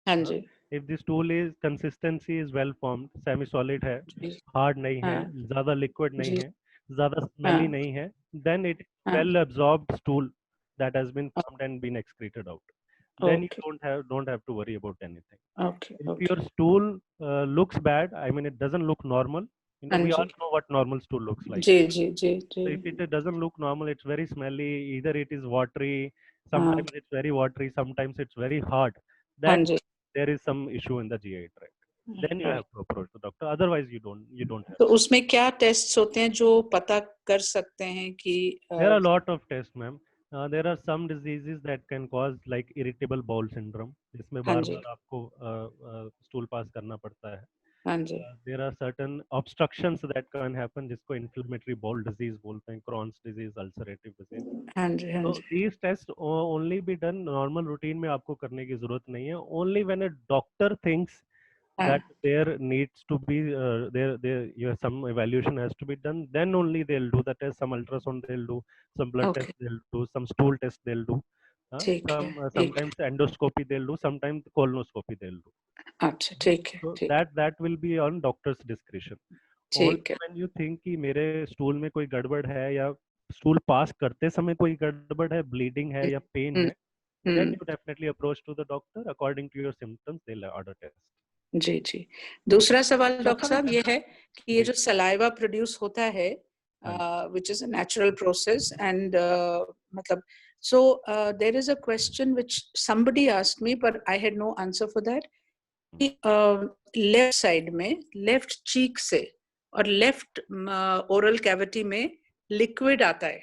D: Hanji.
A: If the stool is consistency is well formed, semi solid है, hard नहीं है, ज़्यादा liquid नहीं है, ज़्यादा smelly नहीं है, then it is well absorbed stool that has been formed and been excreted out. Then you don't have to worry about anything. If your stool looks bad, I mean it doesn't look normal. You know, we all know what normal stool looks like. So if it doesn't look normal, it's very smelly. Either it is watery, sometimes it's very watery, sometimes it's very hard. That there is some issue in the GI tract. Then you have to approach the doctor. Otherwise, you don't have.
D: तो उसमें क्या tests होते हैं जो पता कर सकते हैं कि?
A: There are a lot of tests, ma'am. There are some diseases that can cause like irritable bowel syndrome, जिसमें बार-बार आपको stool pass करना पड़ता है. There are certain obstructions that can happen, जिसको inflammatory bowel disease बोलते हैं, Crohn's disease, ulcerative disease. So these tests only be done normal routine में, आपको करने की जरूरत नहीं है. Only when a doctor thinks that there needs to be some evaluation has to be done, then only they'll do the test. Some ultrasound they'll do, some blood test they'll do, some stool test they'll do. Sometimes endoscopy they'll do, sometimes colonoscopy they'll do.
D: अच्छा, ठीक है।
A: So that will be on doctor's discretion. Only when you think कि मेरे stool में कोई गड़बड़ है या स्टूल पास करते समय कोई गड़बड़ है, ब्लीडिंग है या पेन है, then you definitely approach to the doctor. According to your symptoms, they'll order test.
D: जी। दूसरा सवाल डॉक्टर साहब ये है कि ये जो सलाइवा प्रोड्यूस होता है, which is a natural process, and मतलब so there is a question which somebody asked me, but I had no answer for that. Left side में, लेफ्ट चीक से और लेफ्ट ओरल कैविटी में लिक्विड आता है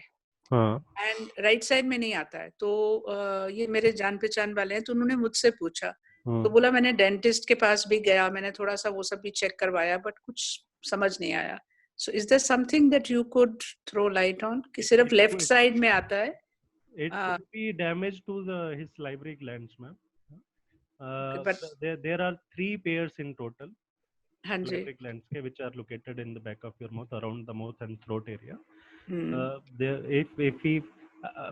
D: and right side में नहीं आता है। तो ये मेरे जान पहचान वाले हैं, तो उन्होंने मुझसे पूछा, तो बोला मैंने डेंटिस्ट के पास भी गया, मैंने थोड़ा सा वो सब भी चेक करवाया, बट कुछ समझ नहीं आया। So is there something that you could throw light on कि सिर्फ लेफ्ट साइड में आता है?
A: It could be damage to his salivary glands, ma'am.
D: but
A: there are 3 pairs in total,
D: हाँ जी,
A: salivary glands के, which are located in the back of your mouth, around the mouth and throat area.
D: Hmm,
A: If we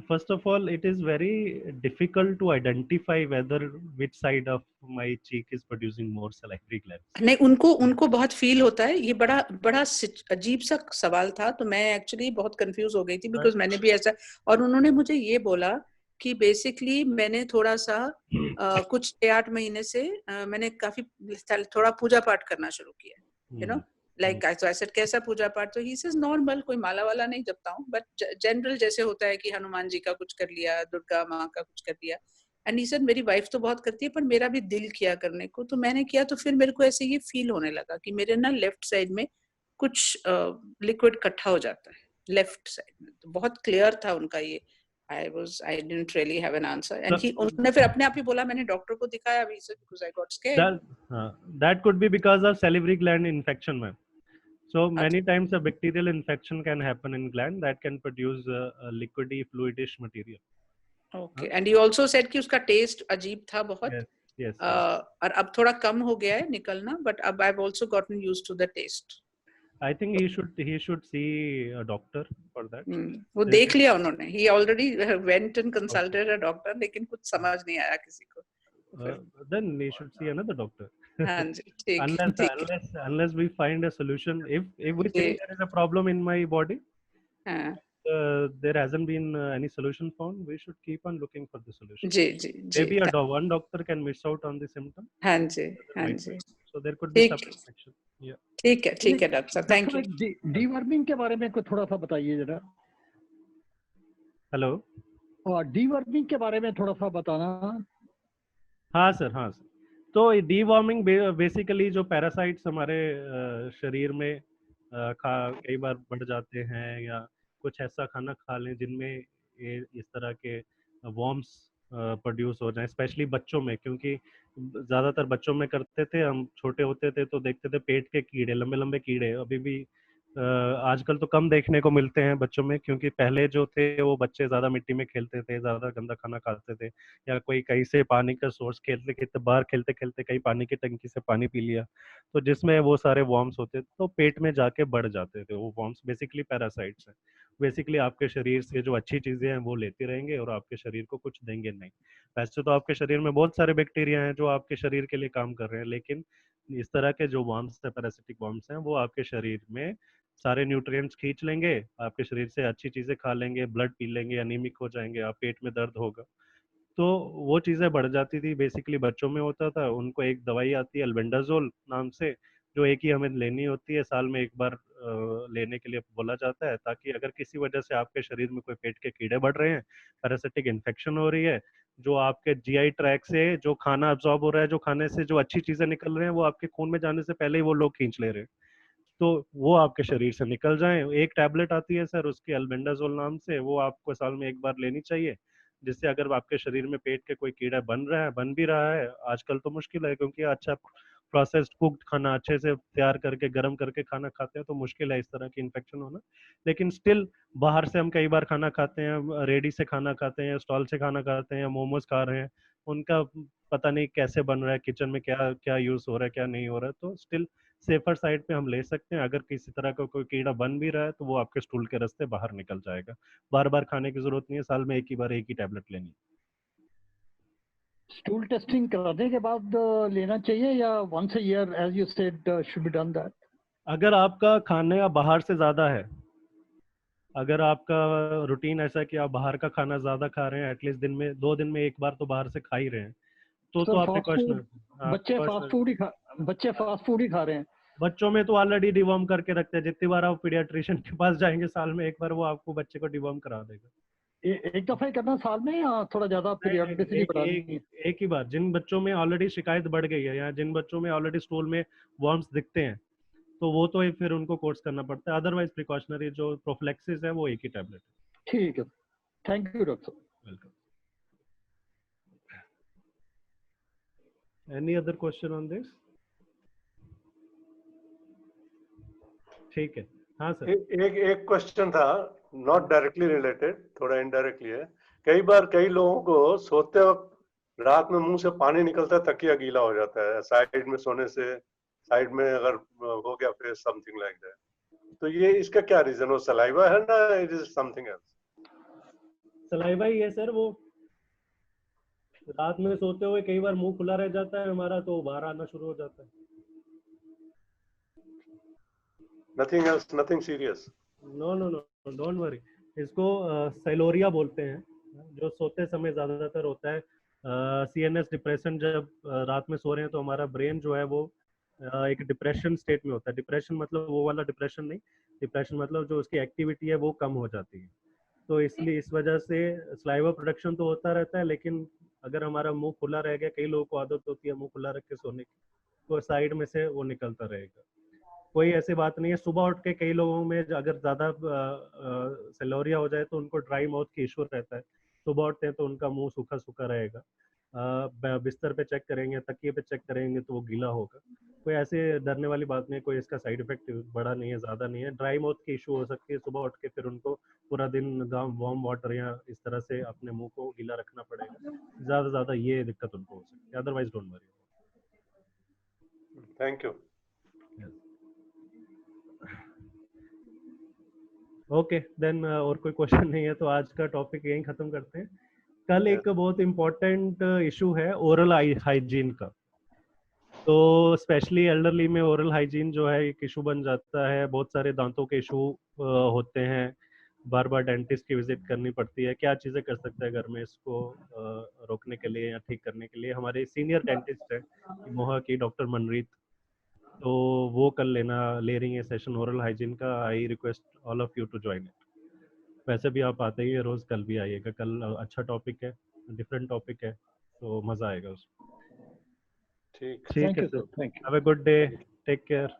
A: first of all, it is very difficult to identify whether which side of my cheek is producing more salivary glands.
D: नहीं उनको बहुत feel होता है। ये बड़ा बड़ा अजीब सा सवाल था, तो मैं एक्चुअली बहुत कंफ्यूज हो गई थी, बिकॉज मैंने भी ऐसा, और उन्होंने मुझे ये बोला कि बेसिकली मैंने थोड़ा सा कुछ 6-8 महीने से मैंने काफी थोड़ा पूजा पाठ करना शुरू किया, you know, like I said कैसा पूजा पाठ, तो ही सेज नॉर्मल, कोई माला वाला नहीं जपता हूँ, बट जनरल जैसे होता है कि हनुमान जी का कुछ कर लिया, दुर्गा माँ का कुछ कर लिया। एंड ही सेड मेरी वाइफ तो बहुत करती है, पर मेरा भी दिल किया करने को, तो मैंने किया, तो फिर मेरे को ऐसे ये फील होने लगा कि मेरे ना लेफ्ट साइड में कुछ लिक्विड इकट्ठा हो जाता है लेफ्ट साइड में। तो बहुत क्लियर था उनका ये, I didn't really have an answer, and उन्होंने फिर अपने आप ही बोला, मैंने डॉक्टर को दिखाया अभी से, because I got scared.
A: That could be because of salivary gland infection, ma'am. So many times a bacterial infection can happen in gland that can produce a liquidy fluidish material.
D: Okay, and you also said कि उसका test अजीब था बहुत.
A: Yes.
D: और अब थोड़ा कम हो गया है निकलना, but अब I've also gotten used to the taste.
A: I think he should see a doctor for that.
D: वो देख लिया उन्होंने. He already went and consulted a doctor, लेकिन कुछ समझ नहीं आया किसी को.
A: Then he should see another doctor.
D: हाँ जी, ठीक.
A: Unless we find a solution, if we think there is a problem in my body, there hasn't been any solution found, we should keep on looking for the solution.
D: Ji.
A: Maybe one doctor can miss out on the symptom.
D: हाँ जी.
A: So there could be some infection. Yeah.
D: ठीक है doctor साहब, thank you.
C: Deworming के बारे में कुछ थोड़ा सा बताइए जरा.
A: हेलो.
C: और डीवर्मिंग के बारे में थोड़ा सा बताना.
A: हाँ सर. तो डीवॉर्मिंग बेसिकली जो पैरासाइट्स हमारे शरीर में कई बार बढ़ जाते हैं, या कुछ ऐसा खाना खा लें जिनमें इस तरह के वॉर्म्स प्रोड्यूस हो जाएं, स्पेशली बच्चों में, क्योंकि ज़्यादातर बच्चों में करते थे, हम छोटे होते थे तो देखते थे पेट के कीड़े, लंबे कीड़े, अभी भी आजकल तो कम देखने को मिलते हैं बच्चों में, क्योंकि पहले जो थे वो बच्चे ज़्यादा मिट्टी में खेलते थे, ज़्यादा गंदा खाना खाते थे, या कोई कहीं से पानी का सोर्स खेलते बाहर खेलते कहीं पानी की टंकी से पानी पी लिया, तो जिसमें वो सारे वॉर्म्स होते थे तो पेट में जाके बढ़ जाते थे. वो वॉर्म्स बेसिकली पैरासाइट्स हैं. बेसिकली आपके शरीर से जो अच्छी चीज़ें हैं वो लेते रहेंगे और आपके शरीर को कुछ देंगे नहीं. वैसे तो आपके शरीर में बहुत सारे बैक्टीरिया हैं जो आपके शरीर के लिए काम कर रहे हैं, लेकिन इस तरह के जो वॉर्म्स है, पैरासिटिक वॉर्म्स हैं, वो आपके शरीर में सारे न्यूट्रिएंट्स खींच लेंगे, आपके शरीर से अच्छी चीजें खा लेंगे, ब्लड पी लेंगे, एनीमिक हो जाएंगे, आप पेट में दर्द होगा. तो वो चीजें बढ़ जाती थी. बेसिकली बच्चों में होता था. उनको एक दवाई आती है अल्बेंडाजोल नाम से, जो एक ही हमें लेनी होती है, साल में एक बार लेने के लिए बोला जाता है, ताकि अगर किसी वजह से आपके शरीर में कोई पेट के कीड़े बढ़ रहे हैं, पैरासिटिक इन्फेक्शन हो रही है, जो आपके जीआई ट्रैक से जो खाना अब्सॉर्ब हो रहा है, जो खाने से जो अच्छी चीजें निकल रहे हैं, वो आपके खून में जाने से पहले ही वो लोग खींच ले रहे हैं, तो वो आपके शरीर से निकल जाएं. एक टैबलेट आती है सर, उसकी अल्बेंडाजोल नाम से, वो आपको साल में एक बार लेनी चाहिए, जिससे अगर आपके शरीर में पेट के कोई कीड़ा बन भी रहा है, आजकल तो मुश्किल है क्योंकि अच्छा प्रोसेस्ड कुक्ड खाना अच्छे से तैयार करके गर्म करके खाना खाते हैं, तो मुश्किल है इस तरह की इन्फेक्शन होना. लेकिन स्टिल बाहर से हम कई बार खाना खाते हैं, रेडी से खाना खाते हैं, स्टॉल से खाना खाते हैं, मोमोज खा रहे हैं, उनका पता नहीं कैसे बन रहा है, किचन में क्या क्या यूज हो रहा है, क्या नहीं हो रहा है. तो स्टिल सेफर साइड पे हम ले सकते हैं. अगर किसी तरह का कोई कीड़ा बन भी रहा है तो वो आपके स्टूल के रास्ते बाहर निकल जाएगा. बार बार खाने की जरूरत नहीं है, साल में एक ही टैबलेट लेनी.
C: स्टूल टेस्टिंग कराने के बाद लेना चाहिए या once a year as you said should be done that?
A: अगर आपका खाने या बाहर से ज्यादा है, अगर आपका रूटीन ऐसा है कि आप बाहर का खाना ज्यादा खा रहे हैं, एटलीस्ट दिन में 2 दिन में एक बार तो बाहर से खा ही रहे हैं, तो आप प्रिकॉशन.
C: बच्चे फास्ट फूड ही खा रहे हैं.
A: बच्चों में तो ऑलरेडी डिवॉर्म करके रखते हैं. जितनी बार आप पीडियाट्रिशियन के पास जाएंगे साल में एक बार, वो आपको बच्चे को डिवॉर्म करा देगा.
C: एक दफा ही करना साल में या थोड़ा ज्यादा पीरियडिकली बढ़ानी? एक
A: ही बार. जिन बच्चों में ऑलरेडी शिकायत बढ़ गई है या जिन बच्चों में ऑलरेडी स्टूल में वॉर्म्स दिखते हैं, तो वो तो फिर उनको कोर्स करना पड़ता है. अदरवाइज प्रिकॉशनरी जो प्रोफिलैक्सिस है वो एक ही टैबलेट है.
C: ठीक है, thank you doctor.
A: Welcome. Any other question on this? ठीक है. हाँ सर.
B: एक क्वेश्चन था, नॉट डायरेक्टली रिलेटेड, थोड़ा इनडायरेक्टली है. कई बार कई लोगों को सोते वक्त रात में मुंह से पानी निकलता है, तकिया गीला हो जाता है साइड में सोने से, साइड में अगर हो गया फेस समथिंग लाइक दैट, तो ये इसका क्या रीजन हो? सलाइवा है ना, it is something else?
A: Saliva ही है सर। वो रात में सोते हुए कई बार मुंह खुला रह जाता है हमारा, तो बाहर आना शुरू हो जाता है।
B: Nothing else, nothing serious?
A: No no no, don't worry. इसको साइलोरिया बोलते हैं, जो सोते समय ज्यादातर होता है। सीएनएस डिप्रेशन, जब रात में सो रहे हैं तो हमारा ब्रेन जो है वो एक डिप्रेशन स्टेट में होता है। डिप्रेशन मतलब वो वाला डिप्रेशन नहीं, डिप्रेशन मतलब जो उसकी एक्टिविटी है वो कम हो जाती है। तो इसलिए इस वजह से सलाइवा प्रोडक्शन तो होता रहता है, लेकिन अगर हमारा मुंह खुला रह गया, कई लोगों को आदत होती है मुंह खुला रख के सोने की, तो साइड में से वो निकलता रहेगा। कोई ऐसी बात नहीं है। सुबह उठ के कई लोगों में अगर ज्यादा सेलोरिया हो जाए तो उनको ड्राई माउथ की इशू रहता है। सुबह उठते हैं तो उनका मुंह सूखा सूखा रहेगा। बिस्तर पे चेक करेंगे, तकिए पे चेक करेंगे तो वो गीला होगा। कोई ऐसे डरने वाली बात नहीं है, कोई इसका साइड इफेक्ट बड़ा नहीं है, ज्यादा नहीं है। ड्राई माउथ की इशू हो सकती है सुबह उठ के, फिर उनको पूरा दिन वार्म वाटर या इस तरह से अपने मुंह को गीला रखना पड़ेगा। ज्यादा ये दिक्कत उनको हो सकती है, otherwise don't worry.
B: Thank you.
A: Okay then, और कोई क्वेश्चन नहीं है तो आज का टॉपिक यहीं खत्म करते हैं। कल एक बहुत इम्पोर्टेंट इशू है ओरल हाइजीन का। तो स्पेशली एल्डरली में ओरल हाइजीन जो है एक इशू बन जाता है। बहुत सारे दांतों के इशू होते हैं, बार बार डेंटिस्ट की विजिट करनी पड़ती है। क्या चीज़ें कर सकते हैं घर में इसको रोकने के लिए या ठीक करने के लिए? हमारे सीनियर डेंटिस्ट है मोहा की, डॉक्टर मनरीत, तो वो कल ले रही है सेशन ओरल हाइजीन का। I request all of you to join it. वैसे भी आप आते ही है रोज, कल भी आइएगा। कल अच्छा टॉपिक है, डिफरेंट टॉपिक है, तो मजा आएगा उसमें।
B: ठीक।
A: ठीक है
C: thank you
A: sir,
C: sir, thank you.
A: Have a good day, take care.